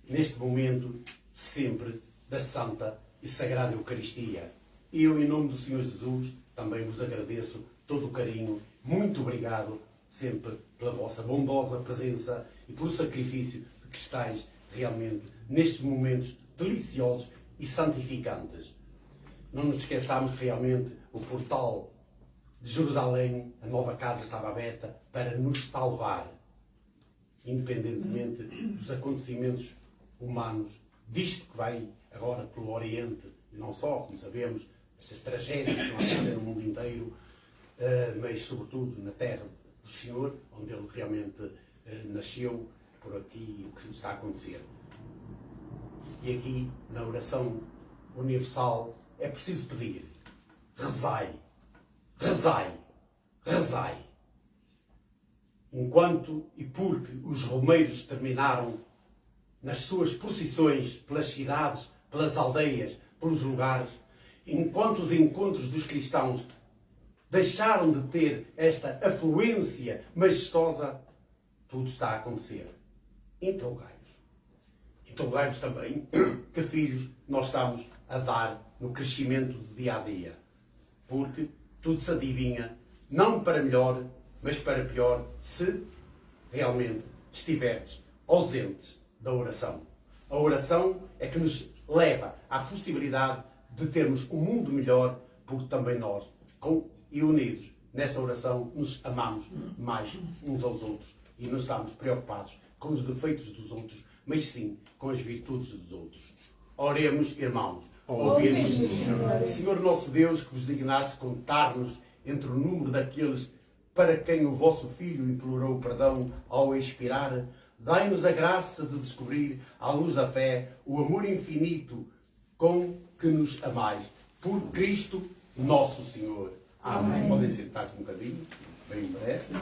neste momento sempre da Santa e Sagrada Eucaristia. eu, em nome do Senhor Jesus, também vos agradeço todo o carinho. Muito obrigado sempre pela vossa bondosa presença e pelo sacrifício que estáis realmente nestes momentos deliciosos e santificantes. Não nos esqueçamos que realmente o portal de Jerusalém, a nova casa, estava aberta para nos salvar, independentemente dos acontecimentos humanos, disto que vai agora pelo Oriente, e não só, como sabemos, estas tragédias que vão acontecer no mundo inteiro, mas sobretudo na terra do Senhor, onde Ele realmente nasceu, por aqui o que está a acontecer. E aqui, na oração universal, é preciso pedir: rezai, rezai, rezai. Enquanto e porque os romeiros terminaram nas suas procissões pelas cidades, pelas aldeias, pelos lugares, enquanto os encontros dos cristãos deixaram de ter esta afluência majestosa, tudo está a acontecer. Interrogai-vos. Interrogai-vos também que filhos nós estamos a dar no crescimento do dia a dia. Porque tudo se adivinha, não para melhor, mas para pior, se realmente estiverdes ausentes da oração. A oração é que nos leva à possibilidade de termos um mundo melhor, porque também nós, e unidos nesta oração, nos amamos mais uns aos outros e não estamos preocupados com os defeitos dos outros, mas sim com as virtudes dos outros. Oremos, irmãos. Ouvi-nos, Senhor nosso Deus, que vos dignaste contar-nos entre o número daqueles para quem o vosso Filho implorou perdão ao expirar, dai-nos a graça de descobrir, à luz da fé, o amor infinito com que nos amais. Por Cristo nosso Senhor. Amém. Podem sentar-se um bocadinho, bem merece.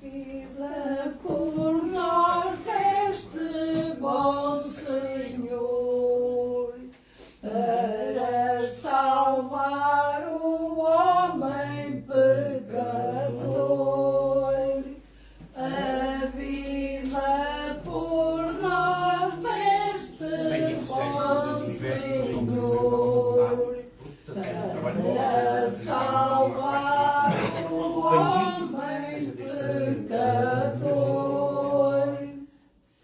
Vida por nós deste bom Senhor, para salvar o homem pecador. A vida por nós deste bom Senhor, para salvar o homem pecador,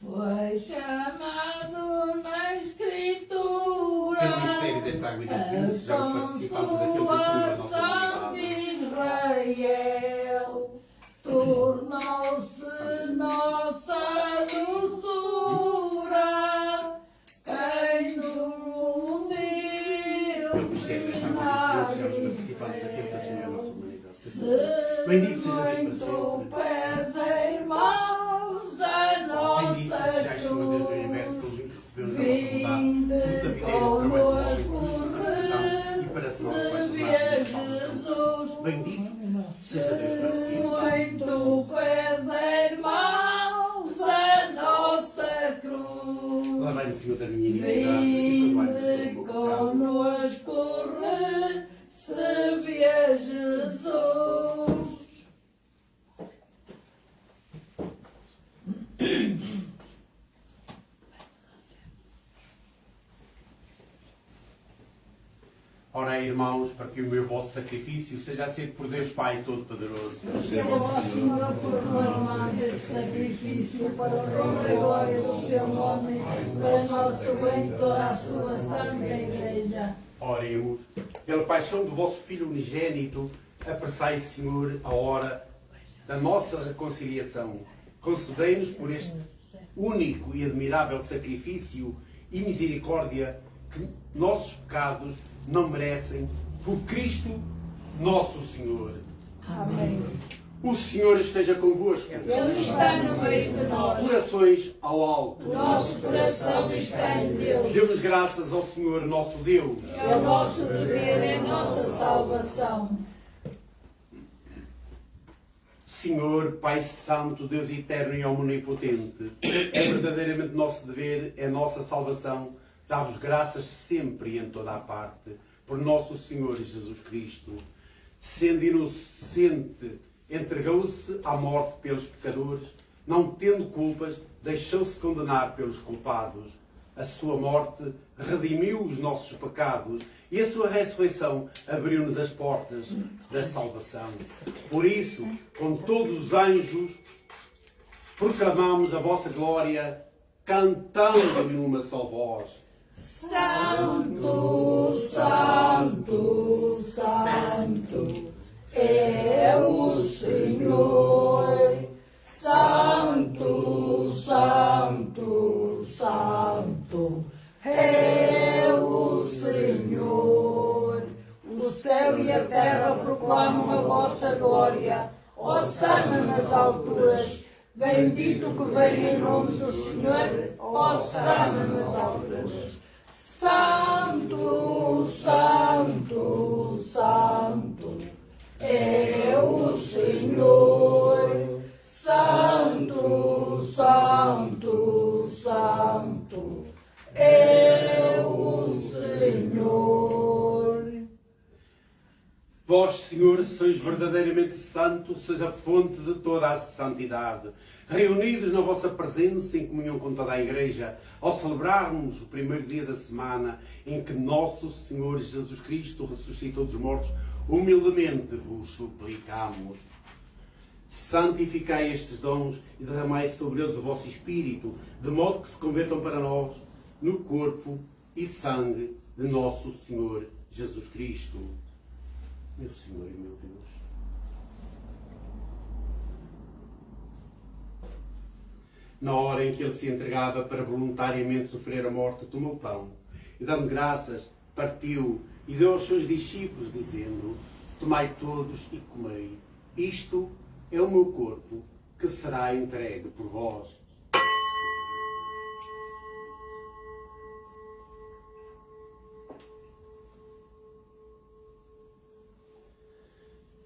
foi chamado na Escritura Pelo mistério desta água e deste vinho, sejamos participantes daquilo que o Senhor da nossa consolação de Israel, tornou-se nossa doçura, quem no uniu. Pelo mistério desta água e deste vinho, sejamos participantes daquilo que o Senhor da nossa humanidade. Bendito seja Deus para sempre. Irmãos, a Bendito nossa sejais, Senhor Deus do cruz, universo, pelo vinho que recebemos da vinde vossa bondade, fruto da videira, o trabalho de nós e para se nós vai tornar Jesus. Bendito seja Deus para sempre. Muito pesa, irmãos, a nossa cruz. Lavai-me, Senhor, da minha iniquidade e perdoai-me Vinde todo o meu pecado. conosco, recebe a Jesus. Orai, irmãos, para que o meu vosso sacrifício seja aceito por Deus Pai Todo-Poderoso. Que o Senhor proclamar esse sacrifício para o nome e glória do seu nome, para nosso bem e toda a sua santa Igreja. Oremos. Pela paixão do vosso Filho unigênito, apressai, Senhor, a hora da nossa reconciliação. Concedei-nos por este único e admirável sacrifício e misericórdia que nossos pecados não merecem, por Cristo nosso Senhor. Amém. O Senhor esteja convosco. Ele está no meio de nós. Orações ao alto. O nosso coração está em Deus. Demos graças ao Senhor nosso Deus. É o nosso dever, é a nossa salvação. Senhor, Pai Santo, Deus eterno e omnipotente, é verdadeiramente nosso dever, é nossa salvação, dar-vos graças sempre e em toda a parte, por nosso Senhor Jesus Cristo, sendo inocente, entregou-se à morte pelos pecadores, não tendo culpas, deixou-se condenar pelos culpados. A sua morte redimiu os nossos pecados e a sua ressurreição abriu-nos as portas da salvação. Por isso, com todos os anjos, proclamamos a vossa glória, cantando numa só voz. Santo, Santo, Santo é o Senhor. Santo, Santo, Santo é o Senhor. O céu e a terra proclamam a vossa glória. Hosana nas alturas. Bendito que vem em nome do Senhor. Hosana nas alturas. Santo, Santo, Santo é o Senhor. Santo, Santo, Santo é o Senhor. Vós, Senhor, sois verdadeiramente santos, sois a fonte de toda a santidade. Reunidos na vossa presença em comunhão com toda a Igreja, ao celebrarmos o primeiro dia da semana em que nosso Senhor Jesus Cristo ressuscitou dos mortos, humildemente vos suplicamos. Santificai estes dons e derramai sobre eles o vosso Espírito, de modo que se convertam para nós no corpo e sangue de nosso Senhor Jesus Cristo. Meu Senhor e meu Deus. Na hora em que ele se entregava para voluntariamente sofrer a morte, tomou o pão e, dando graças, partiu e deu aos seus discípulos, dizendo: tomai todos e comei. Isto é o meu corpo, que será entregue por vós.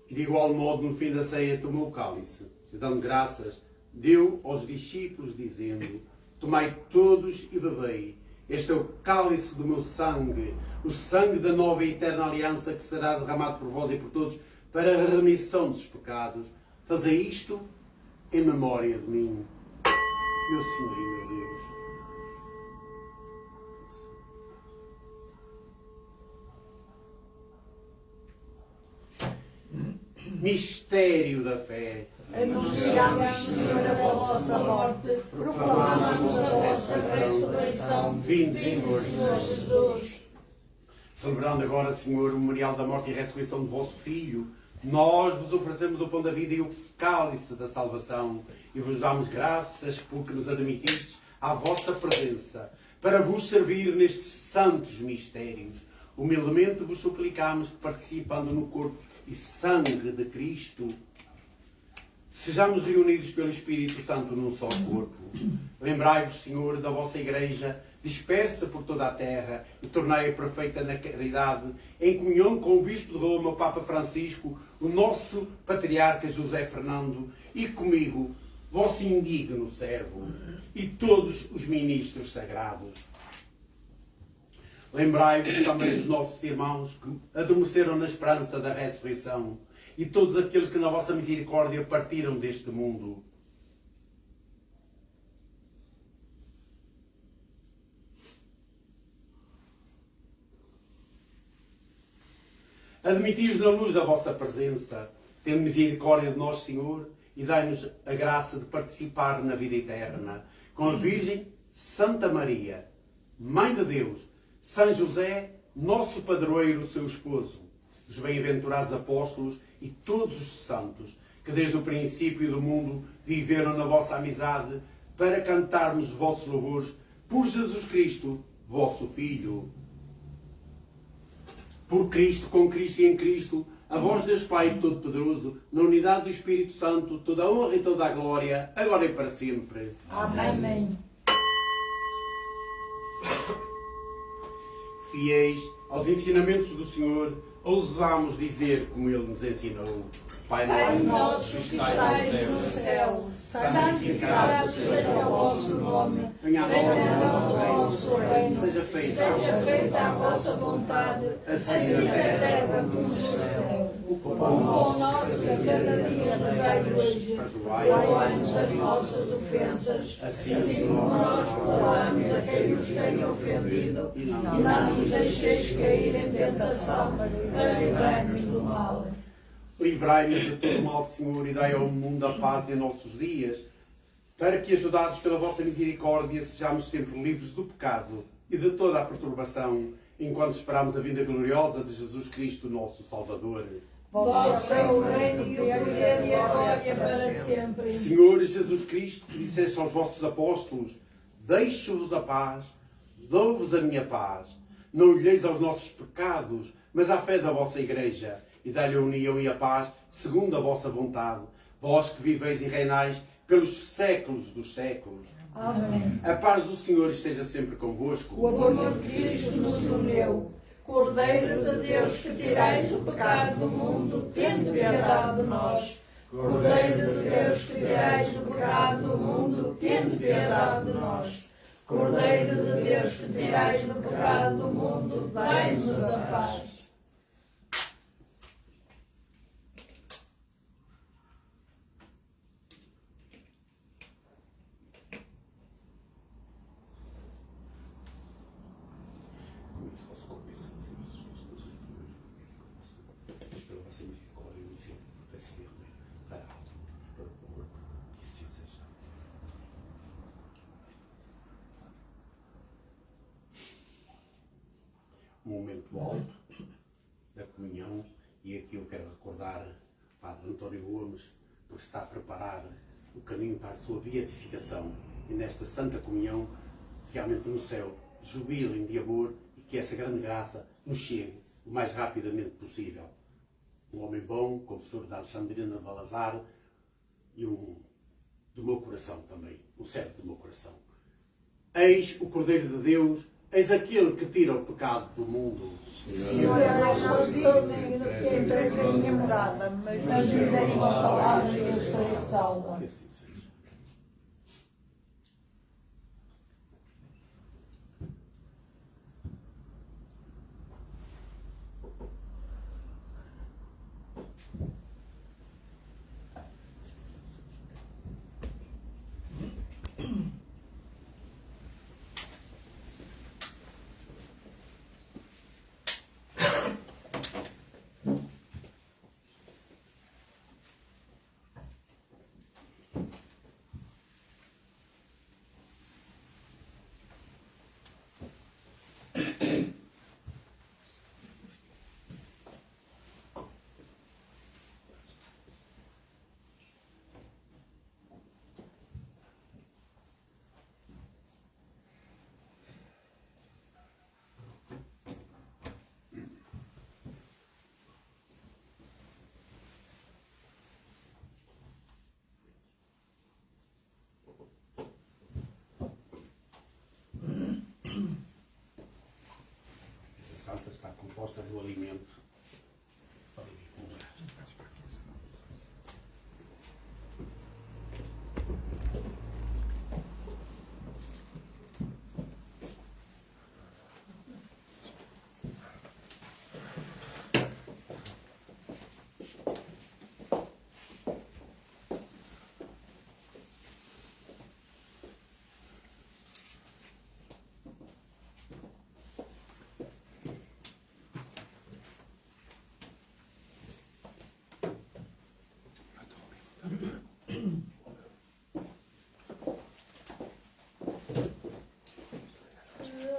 De igual modo, no fim da ceia, tomou o cálice e, dando graças, deu aos discípulos, dizendo: tomai todos e bebei. Este é o cálice do meu sangue, o sangue da nova e eterna aliança, que será derramado por vós e por todos para a remissão dos pecados. Fazei isto em memória de mim. Meu Senhor e meu Deus. Mistério da fé. Anunciamos, Senhor, a vossa morte, proclamamos a vossa ressurreição. Vinde, Senhor. Senhor Jesus. Celebrando agora, Senhor, o memorial da morte e ressurreição do vosso Filho, nós vos oferecemos o pão da vida e o cálice da salvação e vos damos graças porque nos admitistes à vossa presença para vos servir nestes santos mistérios. Humildemente vos suplicamos que, participando no corpo e sangue de Cristo, sejamos reunidos pelo Espírito Santo num só corpo. Lembrai-vos, Senhor, da vossa Igreja, dispersa por toda a terra, e tornai-a perfeita na caridade, em comunhão com o Bispo de Roma, o Papa Francisco, o nosso Patriarca José Fernando, e comigo, vosso indigno servo, e todos os ministros sagrados. Lembrai-vos também dos nossos irmãos que adormeceram na esperança da ressurreição, e todos aqueles que na vossa misericórdia partiram deste mundo. Admiti-os na luz da vossa presença, tendo misericórdia de nós, Senhor, e dai-nos a graça de participar na vida eterna, com a Virgem Santa Maria, Mãe de Deus, São José, nosso padroeiro, seu esposo, os bem-aventurados apóstolos e todos os santos, que desde o princípio do mundo viveram na vossa amizade, para cantarmos os vossos louvores por Jesus Cristo, vosso Filho. Por Cristo, com Cristo e em Cristo, a vós, Deus Pai Todo-Poderoso, na unidade do Espírito Santo, toda a honra e toda a glória, agora e para sempre. Amém. Fiéis aos ensinamentos do Senhor, ousamos dizer como Ele nos ensinou: Pai Pai nosso nosso que que estais estais no no céu, céu, santificado seja o vosso nome. Venha a nós o vosso reino. Seja feita a vossa vontade, assim na na terra terra como no céu. O pão nosso de cada dia nos dai hoje. Perdoai-nos as nossas ofensas, assim como nós perdoamos a quem nos tem ofendido. E não nos deixeis cair em tentação, para livrar-nos do mal. Livrai-nos de todo mal, Senhor, e dai ao mundo a paz em nossos dias, para que, ajudados pela vossa misericórdia, sejamos sempre livres do pecado e de toda a perturbação, enquanto esperamos a vinda gloriosa de Jesus Cristo, nosso Salvador. Vosso é o reino e o poder e a glória para sempre. Senhor Jesus Cristo, que disseste aos vossos apóstolos: deixo-vos a paz, dou-vos a minha paz. Não olheis aos nossos pecados, mas à fé da vossa Igreja, e dai-lhe a união e a paz, segundo a vossa vontade, vós que viveis e reinais pelos séculos dos séculos. Amém. A paz do Senhor esteja sempre convosco. O amor de Cristo nos uniu. Cordeiro de Deus, que tirais o pecado do mundo, tende piedade de nós. Cordeiro de Deus, que tirais o pecado do mundo, tende piedade de nós. Cordeiro de Deus, que tirais o pecado do mundo, dai-nos a paz. Um momento alto da comunhão, e aqui eu quero recordar o Padre António Gomes, porque está a preparar o caminho para a sua beatificação, e nesta Santa Comunhão, realmente no céu, jubilem de amor, e que essa grande graça nos chegue o mais rapidamente possível. Um homem bom, confessor da Alexandrina de Balazar, e do meu coração também, um servo do meu coração. Eis o Cordeiro de Deus, eis aquele que tira o pecado do mundo. Senhor, eu não sou digno que entreis em minha morada, mas dizei uma palavra e eu serei salva. Que assim seja. Essa santa está composta do alimento.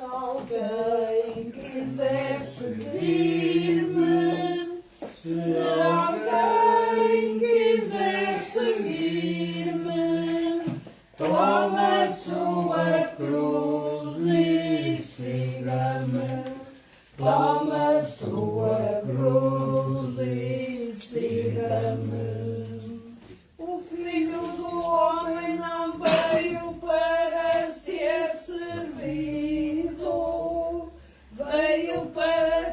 Alguém quiser seguir-me, se alguém quiser seguir-me, toma a sua cruz e siga-me. Toma a sua cruz e siga-me. O Filho do Homem não veio para ser servido, veio para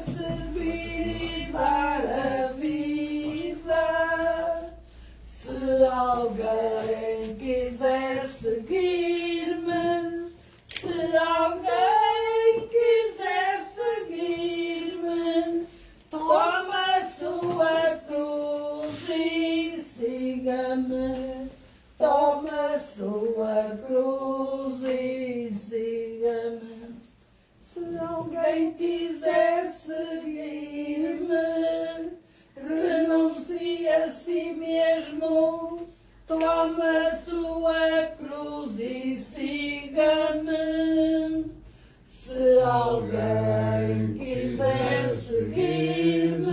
Se alguém quiser seguir-me,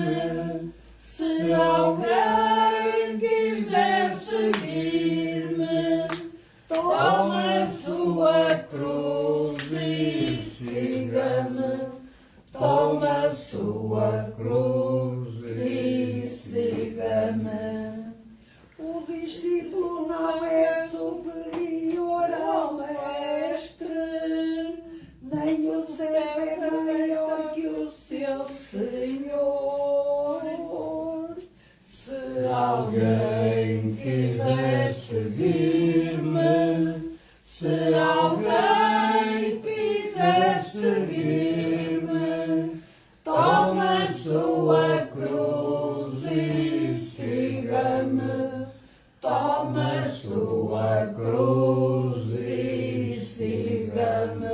se alguém quiser seguir-me, toma a sua cruz e siga-me. Toma a sua cruz e siga-me. O discípulo não é superior ao mestre, nem o servo é maior que o seu Senhor. Se alguém quiser seguir-me, se alguém quiser seguir-me, toma a sua cruz e siga-me. Toma a sua cruz e siga-me.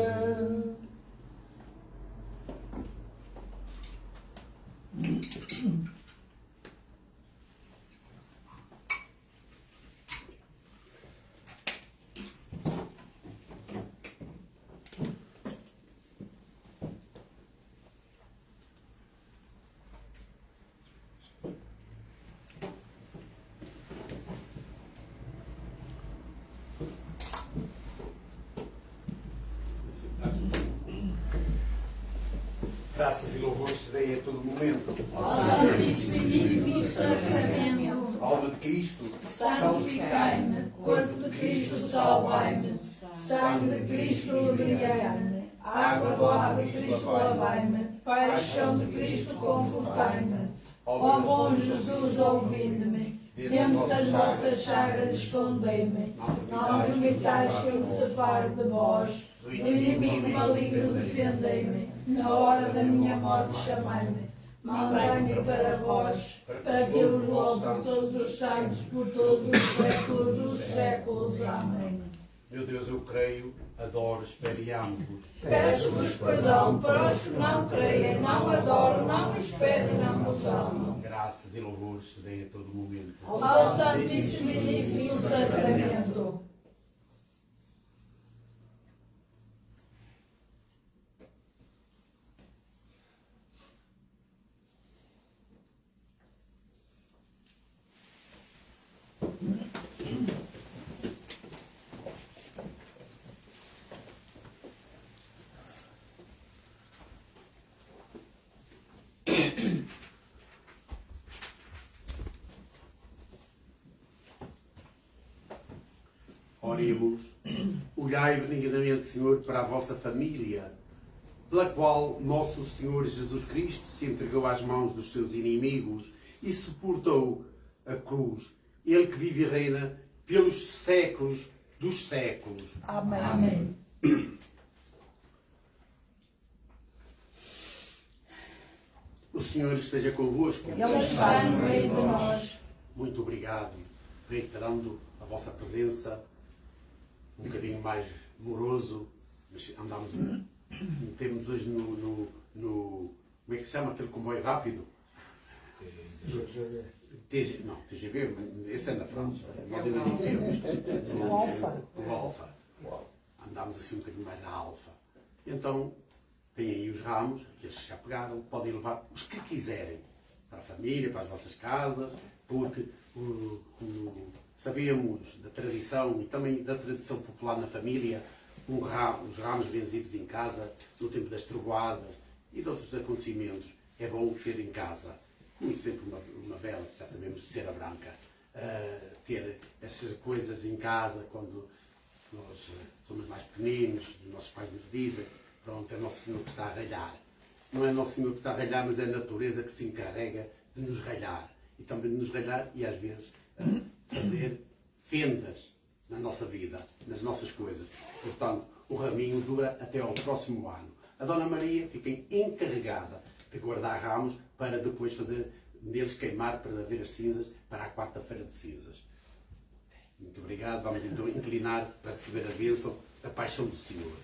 Graças e louvores se deem a todo momento. Ó Santíssimo e Divino Sacramento, Alma de Cristo, santificai-me, corpo de Cristo salvai-me, sangue de Cristo lubrigai-me, água do lado de Cristo lavai-me, paixão de Cristo confortai-me. Ó bom Jesus, ouvindo-me, dentro das vossas chagas escondei-me, não permitais que eu me separe de vós, do inimigo maligno defendei-me, na hora da minha morte chamai-me, mandai-me para vós, para que eu vos louve por todos os santos, por todos os séculos dos séculos. Amém. meu Deus, eu creio, adoro, espero e amo-vos. Peço-vos perdão para os que não creem, não adoram, não esperam e não vos amam. Graças e louvores se deem a todo momento. Ao Santíssimo e Divino Sacramento. Oremos. Olhai benignamente, Senhor, para a vossa família, pela qual nosso Senhor Jesus Cristo se entregou às mãos dos seus inimigos e suportou a cruz. Ele que vive e reina pelos séculos dos séculos. Amém. Amém. O Senhor esteja convosco. Ele está no meio de nós. Muito obrigado, reiterando a vossa presença, um bocadinho mais moroso, mas andamos, temos hoje no como é que se chama aquele comboio rápido? TGV, esse é na França, nós ainda não temos. O Alfa. O Alfa. Andámos assim um bocadinho mais à Alfa. Então, têm aí os ramos, aqueles que já pegaram, podem levar os que quiserem, para a família, para as vossas casas, porque como sabemos da tradição e também da tradição popular na família, os ramos benzidos em casa, no tempo das trovoadas e de outros acontecimentos, é bom ter em casa, como sempre uma vela, que já sabemos de cera branca, ter essas coisas em casa quando nós somos mais pequeninos, os nossos pais nos dizem, pronto, é Nosso Senhor que está a ralhar. Não é Nosso Senhor que está a ralhar, mas é a natureza que se encarrega de nos ralhar. E também de nos ralhar e às vezes fazer fendas na nossa vida, nas nossas coisas. Portanto, o raminho dura até ao próximo ano. A Dona Maria fica encarregada de guardar ramos para depois fazer deles queimar para ver as cinzas para a quarta-feira de cinzas. Muito obrigado. Vamos então inclinar para receber a bênção da paixão do Senhor.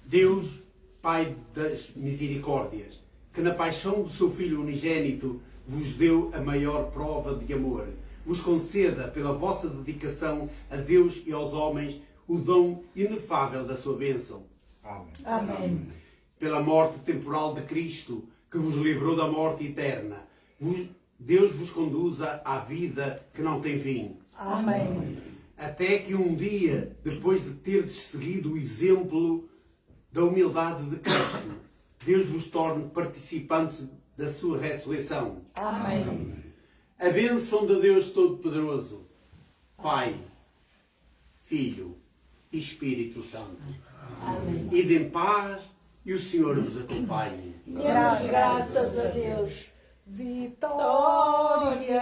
Deus, Pai das misericórdias, que na paixão do seu Filho unigênito vos deu a maior prova de amor, vos conceda, pela vossa dedicação a Deus e aos homens, o dom inefável da sua bênção. Amém. Amém. Pela morte temporal de Cristo, que vos livrou da morte eterna, Deus vos conduza à vida que não tem fim. Amém. Até que um dia, depois de terdes seguido o exemplo da humildade de Cristo, Deus vos torne participantes da sua ressurreição. Amém. A bênção de Deus Todo-Poderoso, Pai, Filho e Espírito Santo. Amém. Idem paz e o Senhor vos acompanhe. Graças a Deus. Vitória,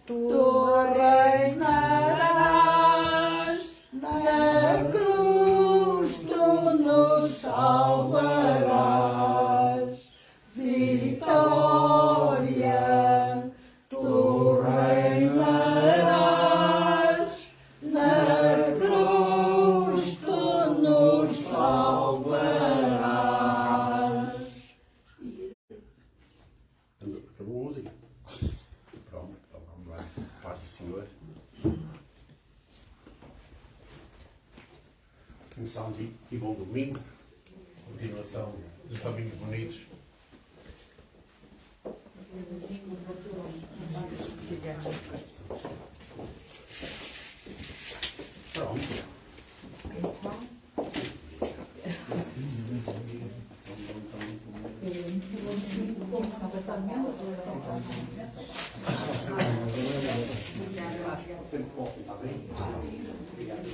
tu reinarás, na cruz tu nos salvarás. Vitória, tu reinarás, na cruz tu nos salvarás. Acabou a música. Pronto, então vamos lá. Paz do Senhor. Um santo e bom domingo. Continuação dos domingos bonitos. Pronto. Sempre bom, está bem? Obrigado.